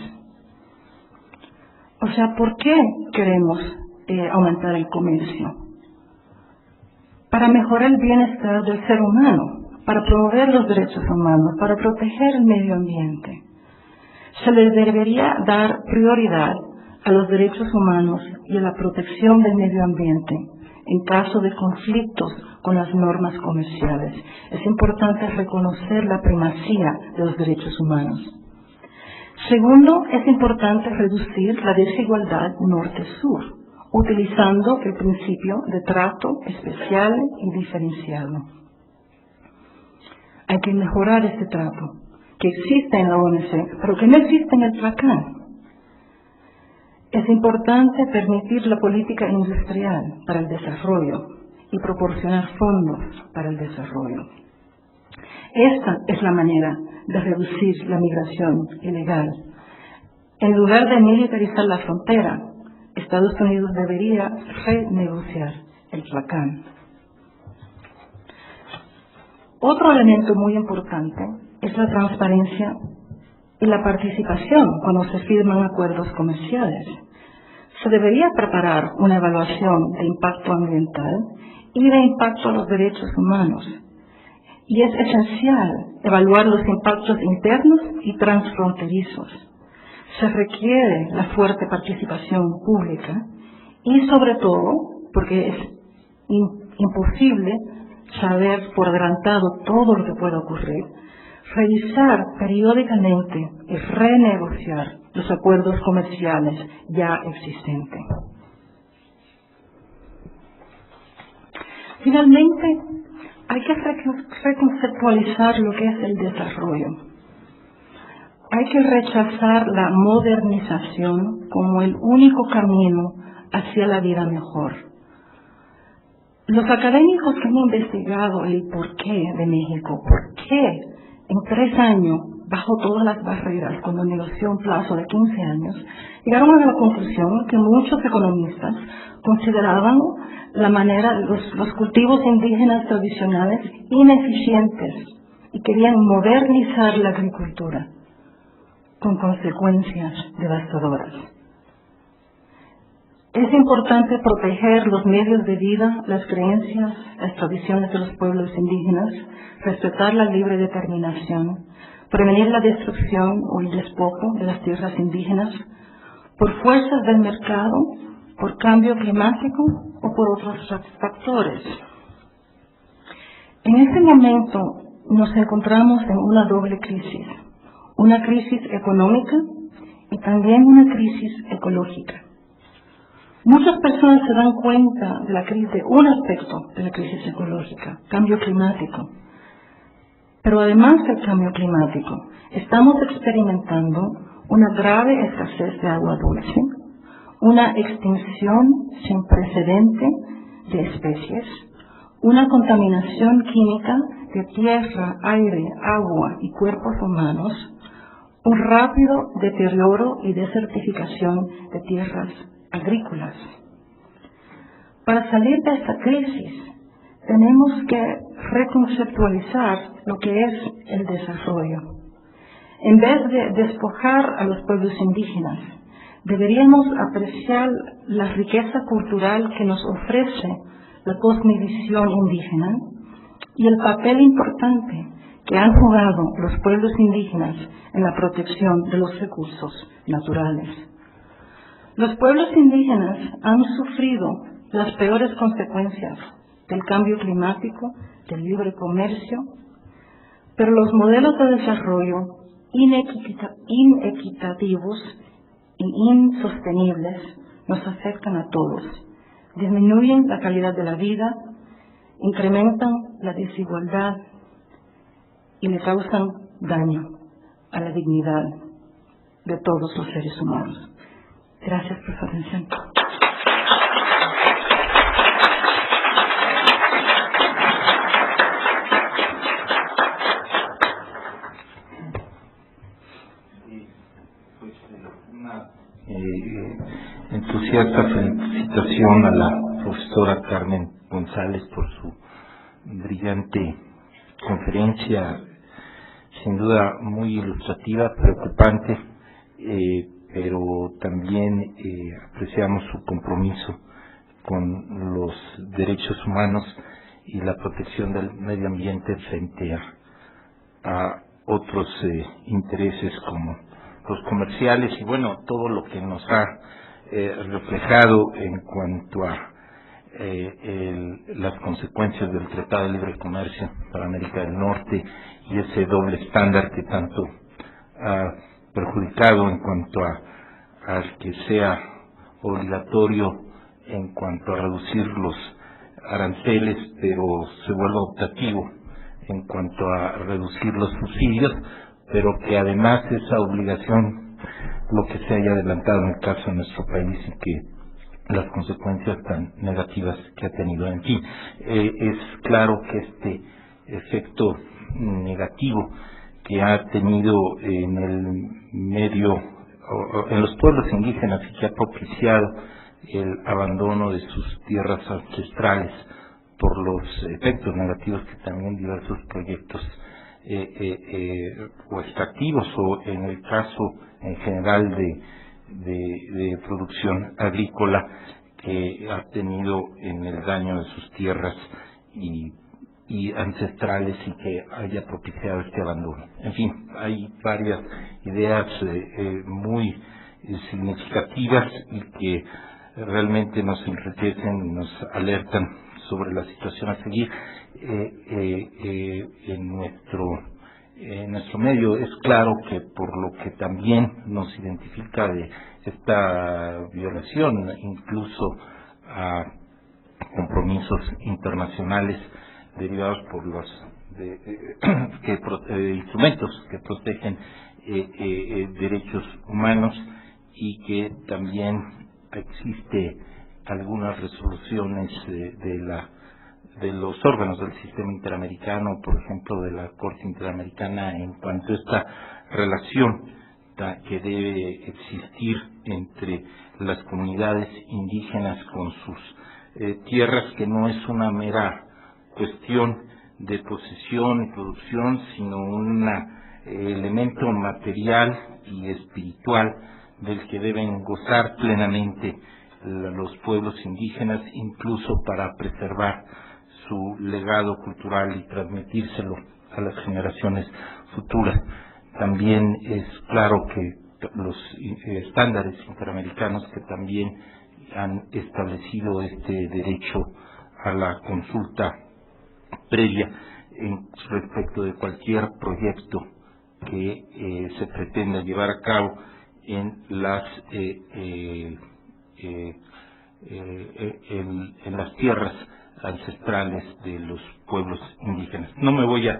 O sea, ¿por qué queremos aumentar el comercio? Para mejorar el bienestar del ser humano, para promover los derechos humanos, para proteger el medio ambiente. Se les debería dar prioridad a los derechos humanos y a la protección del medio ambiente en caso de conflictos con las normas comerciales. Es importante reconocer la primacía de los derechos humanos. Segundo, es importante reducir la desigualdad norte-sur, utilizando el principio de trato especial y diferenciado. Hay que mejorar este trato, que existe en la OMC, pero que no existe en el Tlacán. Es importante permitir la política industrial para el desarrollo y proporcionar fondos para el desarrollo. Esta es la manera de reducir la migración ilegal. En lugar de militarizar la frontera, Estados Unidos debería renegociar el Tlacán. Otro elemento muy importante es la transparencia y la participación cuando se firman acuerdos comerciales. Se debería preparar una evaluación de impacto ambiental y de impacto a los derechos humanos. Y es esencial evaluar los impactos internos y transfronterizos. Se requiere la fuerte participación pública y sobre todo, porque es imposible saber por adelantado todo lo que pueda ocurrir, revisar periódicamente y renegociar los acuerdos comerciales ya existentes. Finalmente, hay que reconceptualizar lo que es el desarrollo. Hay que rechazar la modernización como el único camino hacia la vida mejor. Los académicos que han investigado el porqué de México, por qué en 3 años, bajo todas las barreras, cuando negoció un plazo de 15 años, llegaron a la conclusión que muchos economistas consideraban la manera, los cultivos indígenas tradicionales ineficientes y querían modernizar la agricultura con consecuencias devastadoras. Es importante proteger los medios de vida, las creencias, las tradiciones de los pueblos indígenas, respetar la libre determinación, prevenir la destrucción o el despojo de las tierras indígenas por fuerzas del mercado, por cambio climático o por otros factores. En este momento nos encontramos en una doble crisis, una crisis económica y también una crisis ecológica. Muchas personas se dan cuenta de la crisis, de un aspecto de la crisis ecológica, cambio climático. Pero además del cambio climático, estamos experimentando una grave escasez de agua dulce, una extinción sin precedente de especies, una contaminación química de tierra, aire, agua y cuerpos humanos, un rápido deterioro y desertificación de tierras agrícolas. Para salir de esta crisis, tenemos que reconceptualizar lo que es el desarrollo. En vez de despojar a los pueblos indígenas, deberíamos apreciar la riqueza cultural que nos ofrece la cosmovisión indígena y el papel importante que han jugado los pueblos indígenas en la protección de los recursos naturales. Los pueblos indígenas han sufrido las peores consecuencias del cambio climático, del libre comercio, pero los modelos de desarrollo inequitativos e insostenibles nos afectan a todos, disminuyen la calidad de la vida, incrementan la desigualdad y le causan daño a la dignidad de todos los seres humanos. Gracias por su atención. Entusiasta felicitación a la profesora Carmen González por su brillante conferencia, sin duda muy ilustrativa, preocupante, pero también apreciamos su compromiso con los derechos humanos y la protección del medio ambiente frente a otros intereses como los comerciales y bueno, todo lo que nos ha reflejado en cuanto a las consecuencias del Tratado de Libre Comercio para América del Norte y ese doble estándar que tanto ha perjudicado en cuanto a que sea obligatorio en cuanto a reducir los aranceles, pero se vuelva optativo en cuanto a reducir los subsidios, pero que además esa obligación lo que se haya adelantado en el caso de nuestro país y que las consecuencias tan negativas que ha tenido. En fin, es claro que este efecto negativo que ha tenido en el medio, en los pueblos indígenas y que ha propiciado el abandono de sus tierras ancestrales por los efectos negativos que también diversos proyectos o extractivos o en el caso en general de producción agrícola que ha tenido en el daño de sus tierras y ancestrales y que haya propiciado este abandono. En fin, hay varias ideas muy significativas y que realmente nos enriquecen y nos alertan sobre la situación a seguir en nuestro medio. Es claro que por lo que también nos identifica de esta violación incluso a compromisos internacionales derivados por los instrumentos que protegen derechos humanos y que también existe algunas resoluciones de los órganos del sistema interamericano, por ejemplo de la Corte Interamericana, en cuanto a esta relación que debe existir entre las comunidades indígenas con sus tierras, que no es una mera cuestión de posesión y producción, sino un elemento material y espiritual del que deben gozar plenamente los pueblos indígenas, incluso para preservar su legado cultural y transmitírselo a las generaciones futuras. También es claro que los estándares interamericanos que también han establecido este derecho a la consulta previa respecto de cualquier proyecto que se pretenda llevar a cabo en las en las tierras ancestrales de los pueblos indígenas. No me voy a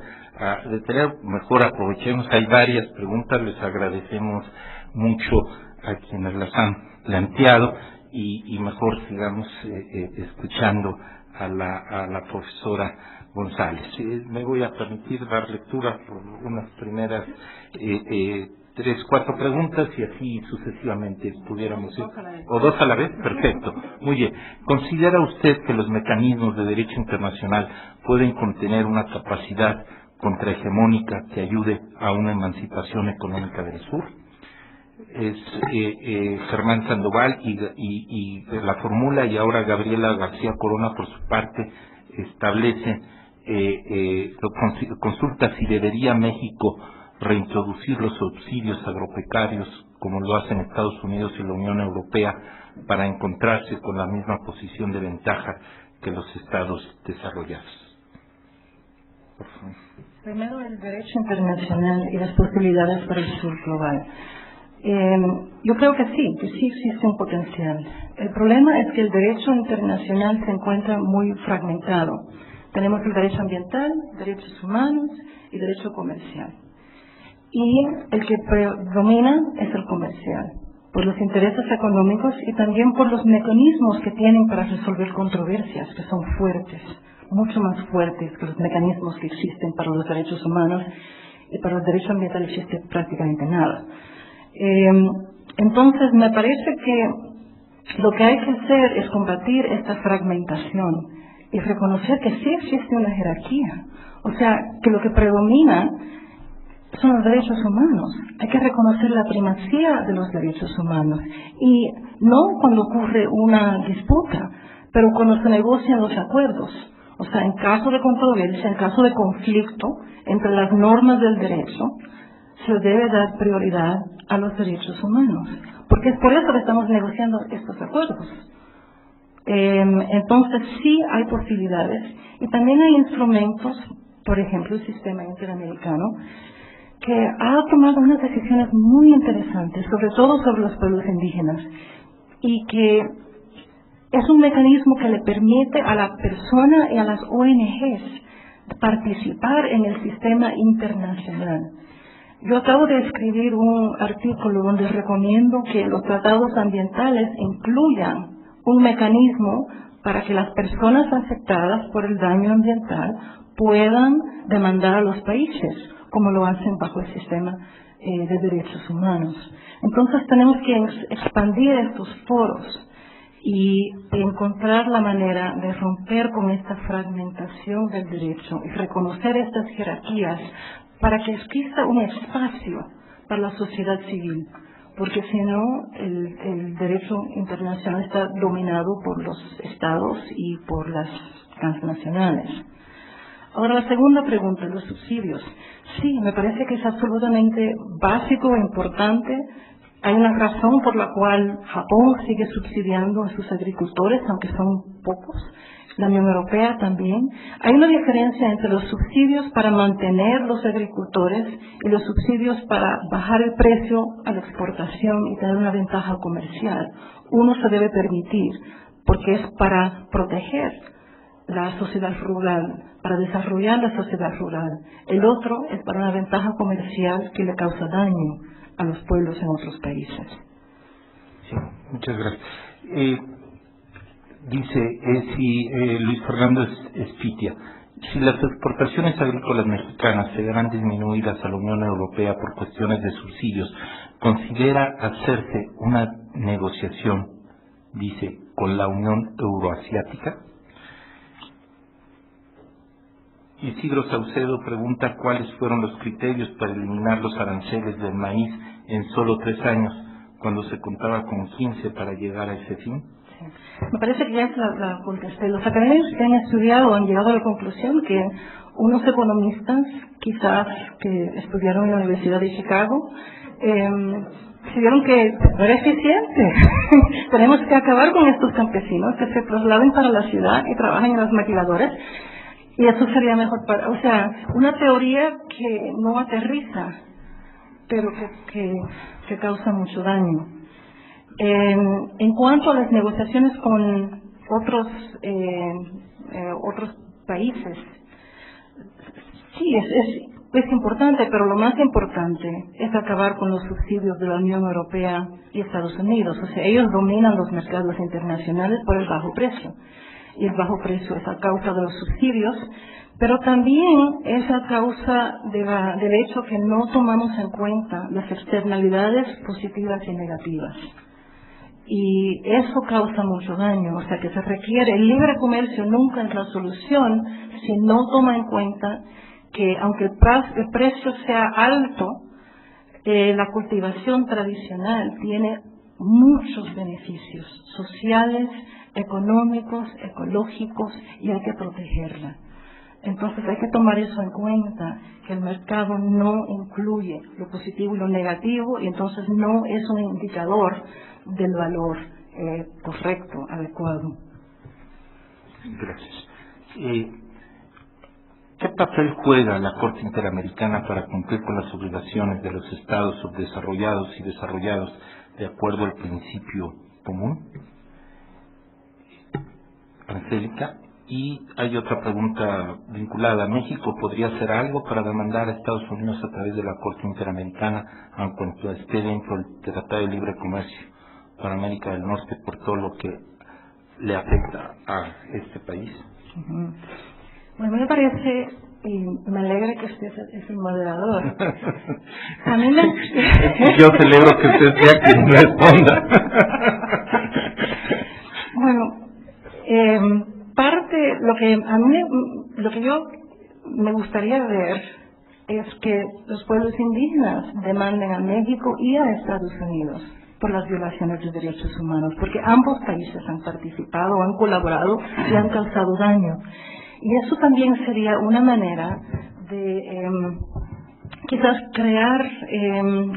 detener, mejor aprovechemos, hay varias preguntas, les agradecemos mucho a quienes las han planteado y mejor sigamos escuchando a la profesora González. Me voy a permitir dar lectura por unas primeras 3, 4 preguntas y así sucesivamente pudiéramos ir. ¿O dos a la vez? Perfecto. Muy bien. ¿Considera usted que los mecanismos de derecho internacional pueden contener una capacidad contrahegemónica que ayude a una emancipación económica del sur? Es Germán Sandoval y la formula, y ahora Gabriela García Corona por su parte establece, consulta si debería México reintroducir los subsidios agropecarios como lo hacen Estados Unidos y la Unión Europea para encontrarse con la misma posición de ventaja que los estados desarrollados. Por favor. Primero, el derecho internacional y las posibilidades para el sur global. Yo creo que sí existe un potencial. El problema es que el derecho internacional se encuentra muy fragmentado. Tenemos el derecho ambiental, derechos humanos y derecho comercial. Y el que predomina es el comercial, por los intereses económicos y también por los mecanismos que tienen para resolver controversias, que son fuertes, mucho más fuertes que los mecanismos que existen para los derechos humanos, y para el derecho ambiental existe prácticamente nada. Entonces, me parece que lo que hay que hacer es combatir esta fragmentación y reconocer que sí existe una jerarquía, o sea, que lo que predomina son los derechos humanos. Hay que reconocer la primacía de los derechos humanos, y no cuando ocurre una disputa, pero cuando se negocian los acuerdos. O sea, en caso de controversia, en caso de conflicto entre las normas del derecho, se debe dar prioridad a los derechos humanos, porque es por eso que estamos negociando estos acuerdos. Entonces sí hay posibilidades, y también hay instrumentos, por ejemplo el sistema interamericano, que ha tomado unas decisiones muy interesantes, sobre todo sobre los pueblos indígenas, y que es un mecanismo que le permite a la persona y a las ONGs participar en el sistema internacional. Yo acabo de escribir un artículo donde recomiendo que los tratados ambientales incluyan un mecanismo para que las personas afectadas por el daño ambiental puedan demandar a los países, como lo hacen bajo el sistema de derechos humanos. Entonces tenemos que expandir estos foros y encontrar la manera de romper con esta fragmentación del derecho y reconocer estas jerarquías para que exista un espacio para la sociedad civil, porque si no, el derecho internacional está dominado por los estados y por las transnacionales. Ahora, la segunda pregunta, los subsidios. Sí, me parece que es absolutamente básico e importante. Hay una razón por la cual Japón sigue subsidiando a sus agricultores, aunque son pocos. La Unión Europea también. Hay una diferencia entre los subsidios para mantener los agricultores y los subsidios para bajar el precio a la exportación y tener una ventaja comercial. Uno se debe permitir porque es para proteger la sociedad rural, para desarrollar la sociedad rural. El otro es para una ventaja comercial que le causa daño a los pueblos en otros países. Sí, muchas gracias. Dice Luis Fernando Espitia, si las exportaciones agrícolas mexicanas se verán disminuidas a la Unión Europea por cuestiones de subsidios, ¿considera hacerse una negociación, dice, con la Unión Euroasiática? Isidro Saucedo pregunta cuáles fueron los criterios para eliminar los aranceles del maíz en solo 3 años, cuando se contaba con 15 para llegar a ese fin. Me parece que ya la contesté. Los académicos que han estudiado han llegado a la conclusión que unos economistas, quizás que estudiaron en la Universidad de Chicago, decidieron que no era eficiente. Tenemos que acabar con estos campesinos que se trasladen para la ciudad y trabajen en las maquiladoras. Y eso sería mejor para, o sea, una teoría que no aterriza, pero que causa mucho daño. En cuanto a las negociaciones con otros países, sí, es importante, pero lo más importante es acabar con los subsidios de la Unión Europea y Estados Unidos. O sea, ellos dominan los mercados internacionales por el bajo precio. Y el bajo precio es a causa de los subsidios, pero también es a causa del hecho que no tomamos en cuenta las externalidades positivas y negativas. Y eso causa mucho daño. O sea, que se requiere, el libre comercio nunca es la solución si no toma en cuenta que aunque el precio sea alto, la cultivación tradicional tiene muchos beneficios sociales, económicos, ecológicos, y hay que protegerla. Entonces hay que tomar eso en cuenta, que el mercado no incluye lo positivo y lo negativo, y entonces no es un indicador del valor correcto, adecuado. Gracias. ¿Qué papel juega la Corte Interamericana para cumplir con las obligaciones de los estados subdesarrollados y desarrollados de acuerdo al principio común? Angélica. Y hay otra pregunta vinculada. ¿México podría hacer algo para demandar a Estados Unidos a través de la Corte Interamericana, en cuanto esté dentro del Tratado de Libre Comercio para América del Norte, por todo lo que le afecta a este país? Bueno, me parece, y me alegra que usted es el moderador. A mí Yo celebro que usted sea quien responda. Bueno, lo que yo me gustaría ver es que los pueblos indígenas demanden a México y a Estados Unidos por las violaciones de derechos humanos, porque ambos países han participado, han colaborado y han causado daño. Y eso también sería una manera de quizás crear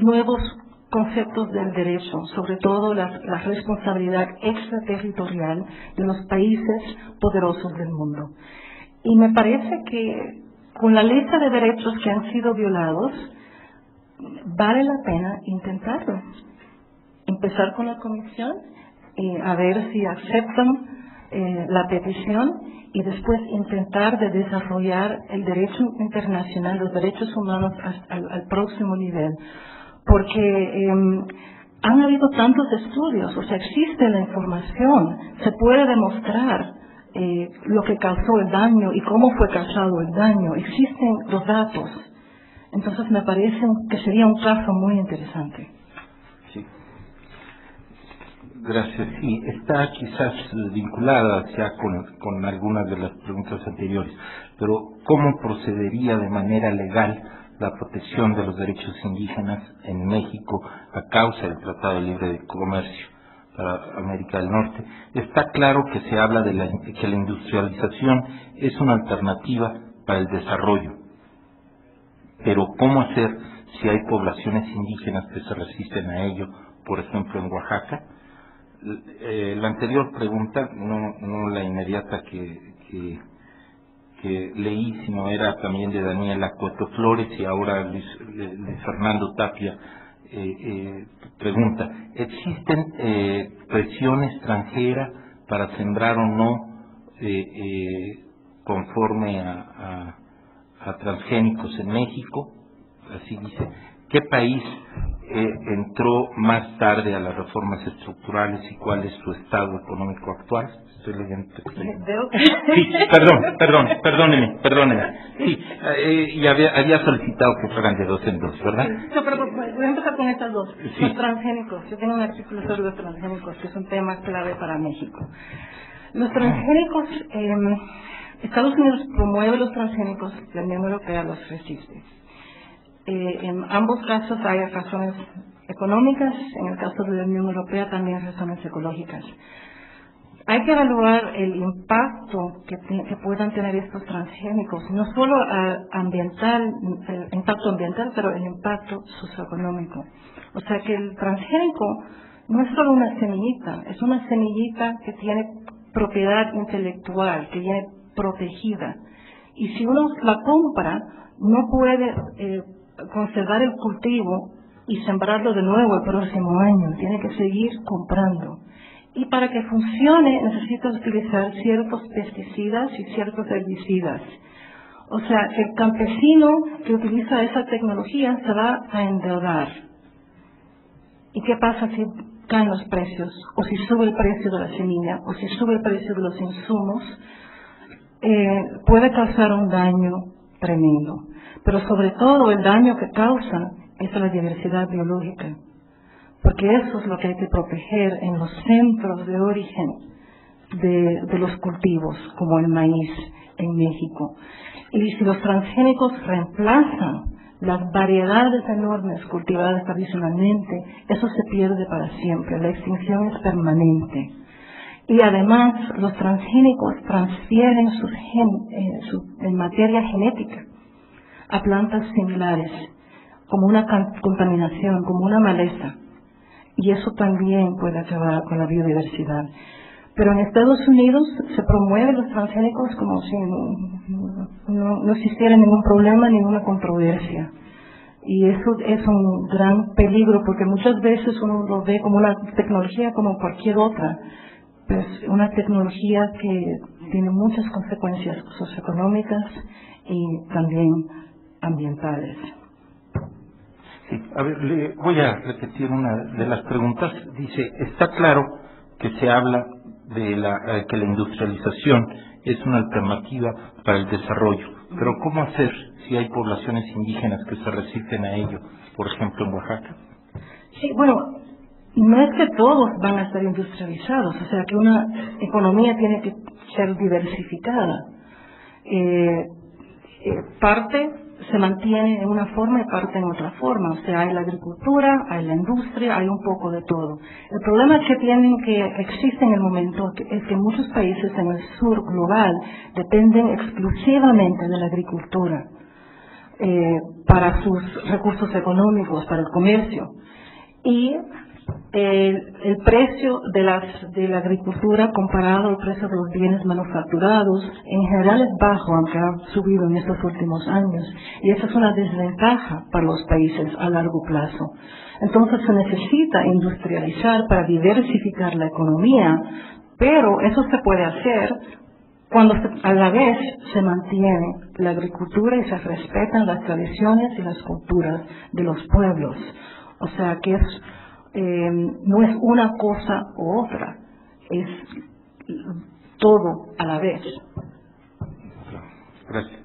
nuevos conceptos del derecho, sobre todo la responsabilidad extraterritorial de los países poderosos del mundo. Y me parece que con la lista de derechos que han sido violados, vale la pena intentarlo. Empezar con la Comisión, a ver si aceptan la petición, y después intentar de desarrollar el derecho internacional, los derechos humanos al próximo nivel. Porque han habido tantos estudios, o sea, existe la información, se puede demostrar lo que causó el daño y cómo fue causado el daño, existen los datos. Entonces me parece que sería un caso muy interesante. Sí. Gracias. Sí, está quizás vinculada ya con algunas de las preguntas anteriores, pero ¿cómo procedería de manera legal la protección de los derechos indígenas en México a causa del Tratado de Libre Comercio para América del Norte? Está claro que se habla de que la industrialización es una alternativa para el desarrollo, pero ¿cómo hacer si hay poblaciones indígenas que se resisten a ello, por ejemplo en Oaxaca? La anterior pregunta, no la inmediata que leí, sino era también de Daniela Cueto Flores, y ahora Luis Fernando Tapia pregunta: ¿existen presión extranjera para sembrar o no conforme a transgénicos en México? Así dice. ¿Qué país entró más tarde a las reformas estructurales y cuál es su estado económico actual? Estoy leyendo. Sí, perdóneme. Sí, y había solicitado que fueran de 2 en 2, ¿verdad? No, pero voy a empezar con estas dos. Sí. Los transgénicos. Yo tengo un artículo sobre los transgénicos, que es un tema clave para México. Los transgénicos, Estados Unidos promueve los transgénicos, la Unión Europea los resiste. En ambos casos hay razones económicas, en el caso de la Unión Europea también razones ecológicas. Hay que evaluar el impacto que puedan tener estos transgénicos, no solo el impacto ambiental, pero el impacto socioeconómico. O sea que el transgénico no es solo una semillita, es una semillita que tiene propiedad intelectual, que viene protegida. Y si uno la compra, no puede conservar el cultivo y sembrarlo de nuevo el próximo año, tiene que seguir comprando. Y para que funcione necesita utilizar ciertos pesticidas y ciertos herbicidas. O sea, que el campesino que utiliza esa tecnología se va a endeudar. ¿Y qué pasa si caen los precios? O si sube el precio de la semilla, o si sube el precio de los insumos, puede causar un daño tremendo. Pero sobre todo el daño que causa es a la diversidad biológica. Porque eso es lo que hay que proteger en los centros de origen de los cultivos, como el maíz en México. Y si los transgénicos reemplazan las variedades enormes cultivadas tradicionalmente, eso se pierde para siempre, la extinción es permanente. Y además los transgénicos transfieren en materia genética a plantas similares, como una contaminación, como una maleza. Y eso también puede acabar con la biodiversidad. Pero en Estados Unidos se promueven los transgénicos como si no existiera ningún problema, ninguna controversia. Y eso es un gran peligro porque muchas veces uno lo ve como una tecnología como cualquier otra, pero es una tecnología que tiene muchas consecuencias socioeconómicas y también ambientales. Sí, a ver, le voy a repetir una de las preguntas. Dice, está claro que se habla de que la industrialización es una alternativa para el desarrollo, pero ¿cómo hacer si hay poblaciones indígenas que se resisten a ello, por ejemplo en Oaxaca? Sí, bueno, no es que todos van a estar industrializados, o sea que una economía tiene que ser diversificada. Parte se mantiene en una forma y parte en otra forma, o sea, hay la agricultura, hay la industria, hay un poco de todo. El problema que existe en el momento es que muchos países en el sur global dependen exclusivamente de la agricultura para sus recursos económicos, para el comercio. Y el precio de la agricultura comparado al precio de los bienes manufacturados en general es bajo, aunque ha subido en estos últimos años, y eso es una desventaja para los países a largo plazo. Entonces se necesita industrializar para diversificar la economía, pero eso se puede hacer cuando a la vez se mantiene la agricultura y se respetan las tradiciones y las culturas de los pueblos. O sea que no es una cosa u otra, es todo a la vez. Gracias.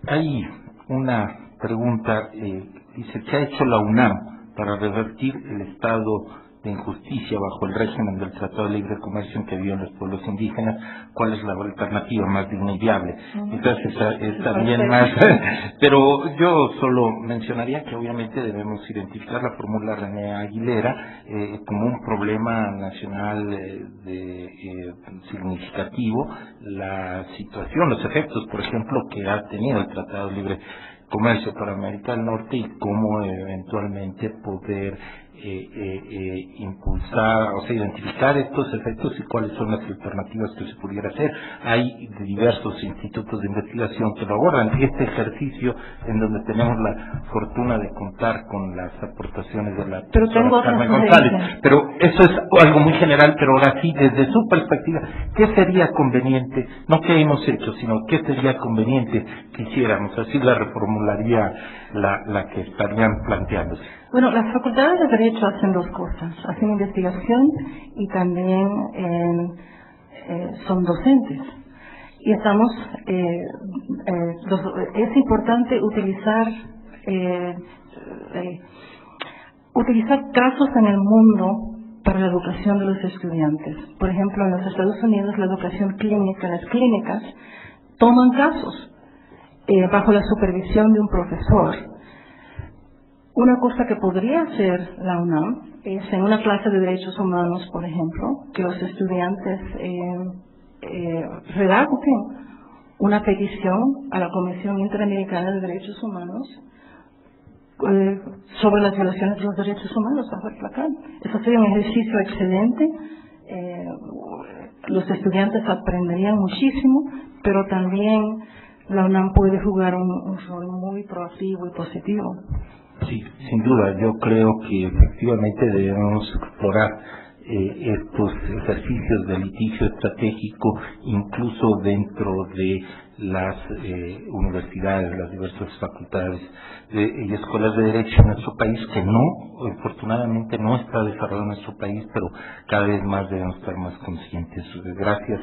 Hay una pregunta, dice, ¿qué ha hecho la UNAM para revertir el estado de injusticia bajo el régimen del Tratado de Libre Comercio en que viven los pueblos indígenas? ¿Cuál es la alternativa más digna y viable? Entonces es también más, pero yo solo mencionaría que obviamente debemos identificar la fórmula René Aguilera como un problema nacional significativo, la situación, los efectos, por ejemplo, que ha tenido el Tratado de Libre Comercio para América del Norte y cómo eventualmente poder impulsar, o sea, identificar estos efectos y cuáles son las alternativas que se pudiera hacer. Hay diversos institutos de investigación que lo abordan. Este ejercicio en donde tenemos la fortuna de contar con las aportaciones de la doctora Carmen González. Pero eso es algo muy general, pero ahora sí, desde su perspectiva, ¿qué sería conveniente? No qué hemos hecho, sino qué sería conveniente que hiciéramos. Así la reformularía la que estarían planteándose. Bueno, las facultades de Derecho hacen dos cosas, hacen investigación y también son docentes. Y estamos, es importante utilizar casos en el mundo para la educación de los estudiantes. Por ejemplo, en los Estados Unidos la educación clínica, las clínicas toman casos bajo la supervisión de un profesor. Una cosa que podría hacer la UNAM es en una clase de derechos humanos, por ejemplo, que los estudiantes redacten una petición a la Comisión Interamericana de Derechos Humanos sobre las violaciones de los derechos humanos bajo el TLACAN. Eso sería un ejercicio excelente. Los estudiantes aprenderían muchísimo, pero también la UNAM puede jugar un rol muy proactivo y positivo. Sí, sin duda, yo creo que efectivamente debemos explorar estos ejercicios de litigio estratégico incluso dentro de las universidades, las diversas facultades y escuelas de derecho en nuestro país, que afortunadamente no está desarrollado en nuestro país, pero cada vez más debemos estar más conscientes. Gracias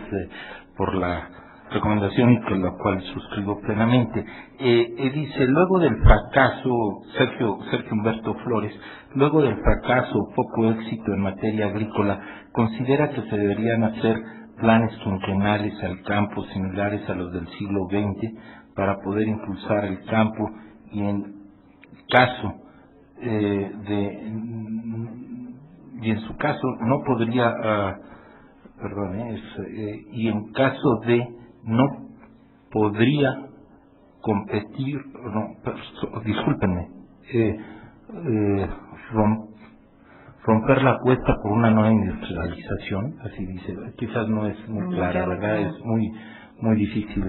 por la recomendación y con la cual suscribo plenamente. Dice, luego del fracaso, Sergio Humberto Flores, luego del fracaso o poco éxito en materia agrícola, ¿considera que se deberían hacer planes quinquenales al campo similares a los del siglo XX para poder impulsar el campo y en caso y en su caso no podría y en caso de no podría competir, romper la apuesta por una nueva industrialización, así dice, quizás no es muy clara, ¿verdad? Es muy difícil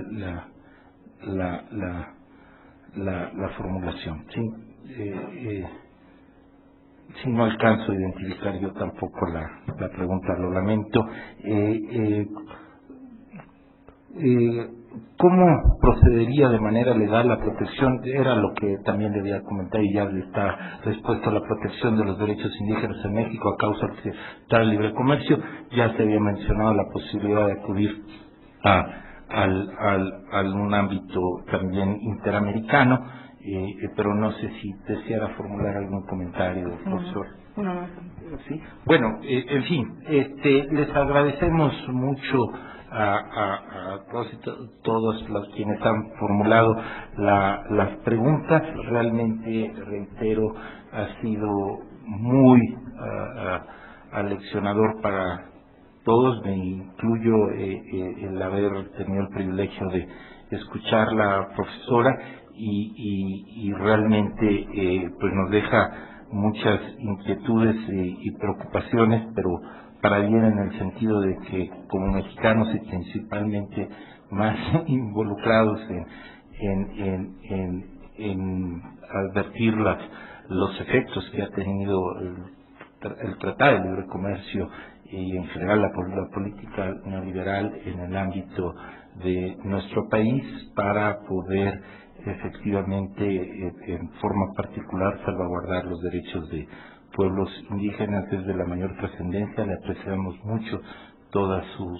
la formulación, ¿sí? Sí, no alcanzo a identificar yo tampoco la pregunta, lo lamento. ¿Cómo procedería de manera legal la protección? Era lo que también le había comentado y ya está respuesta a la protección de los derechos indígenas en México a causa del libre comercio. Ya se había mencionado la posibilidad de acudir a un ámbito también interamericano, pero no sé si deseara formular algún comentario, profesor. No. ¿Sí? Bueno, en fin, les agradecemos mucho a todos los quienes han formulado las preguntas. Realmente, reitero, ha sido muy aleccionador para todos, me incluyo el haber tenido el privilegio de escuchar la profesora y realmente pues nos deja muchas inquietudes y preocupaciones, pero para bien en el sentido de que como mexicanos y principalmente más involucrados en advertir los efectos que ha tenido el Tratado de Libre Comercio y en general la política neoliberal en el ámbito de nuestro país, para poder efectivamente en forma particular salvaguardar los derechos de pueblos indígenas. Desde la mayor trascendencia le apreciamos mucho toda su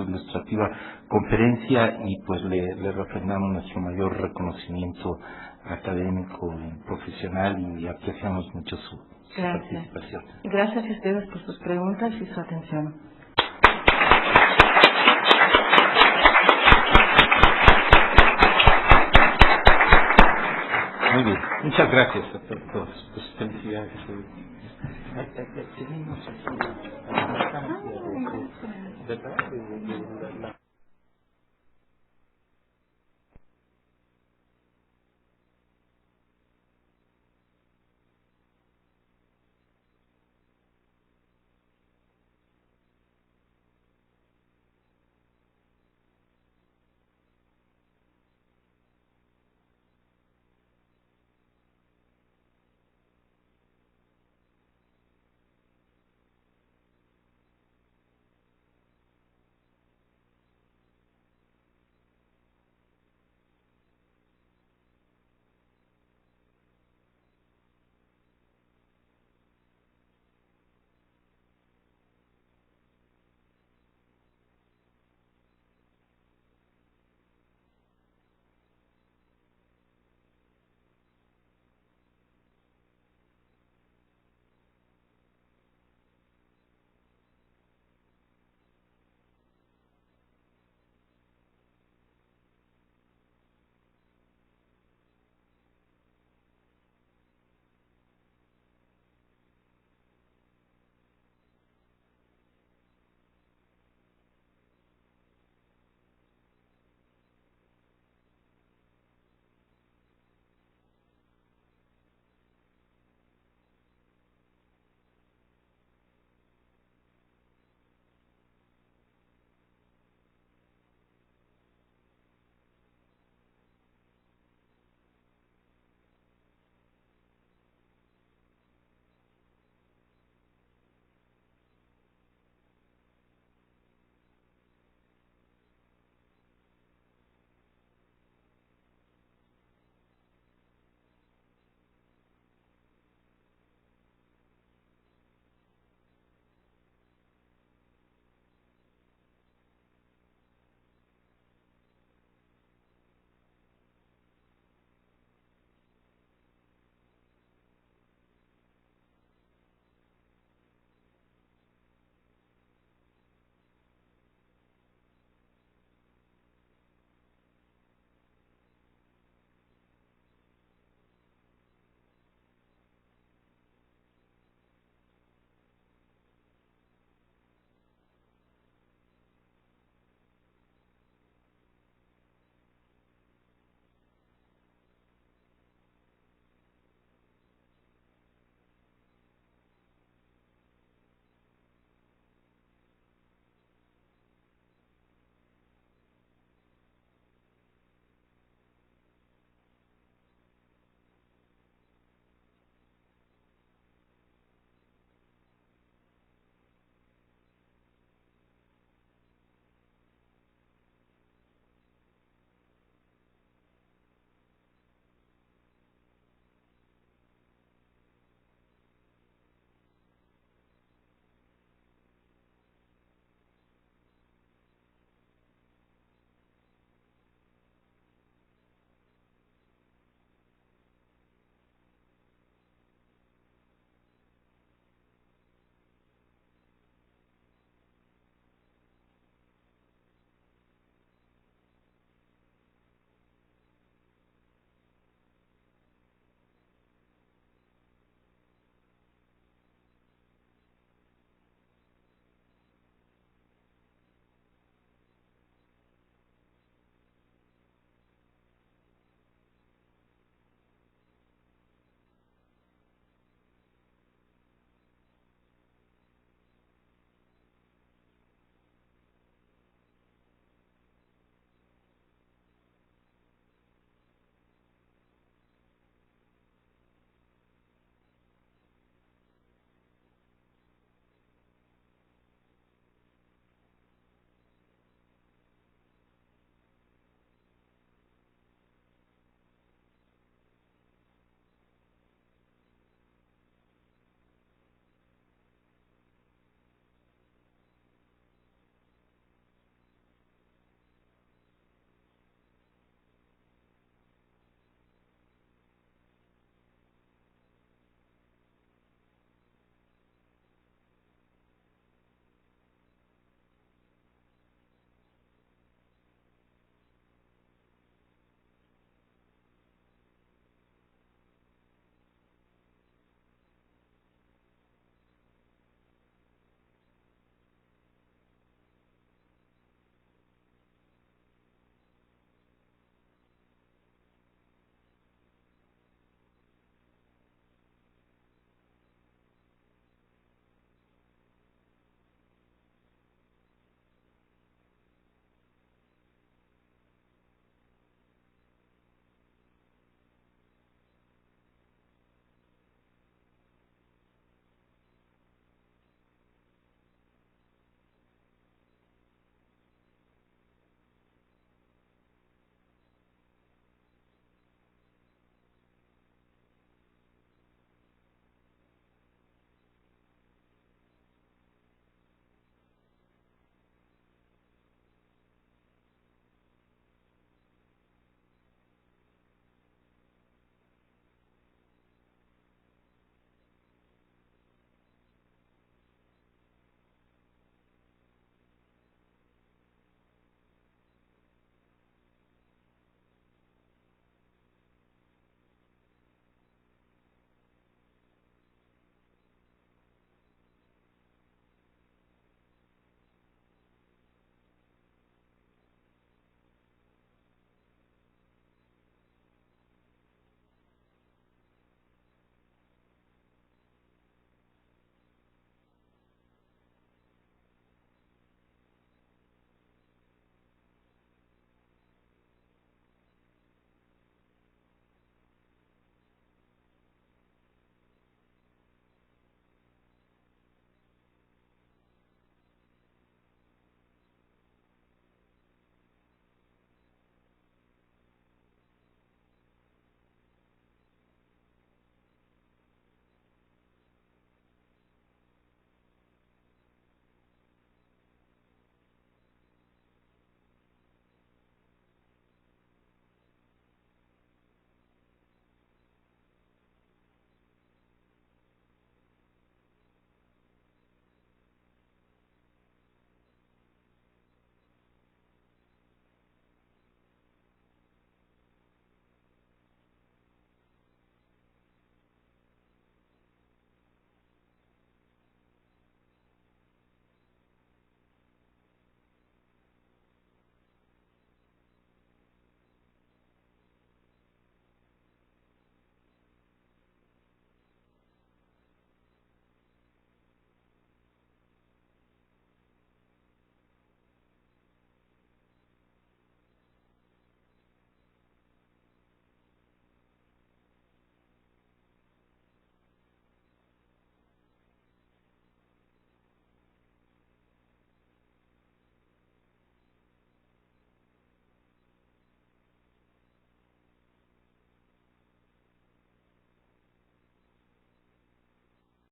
ilustrativa conferencia y pues le refrendamos nuestro mayor reconocimiento académico y profesional y apreciamos mucho su participación. Gracias a ustedes por sus preguntas y su atención. Muy bien, muchas gracias a todos. Pues felicidades. Tenemos aquí la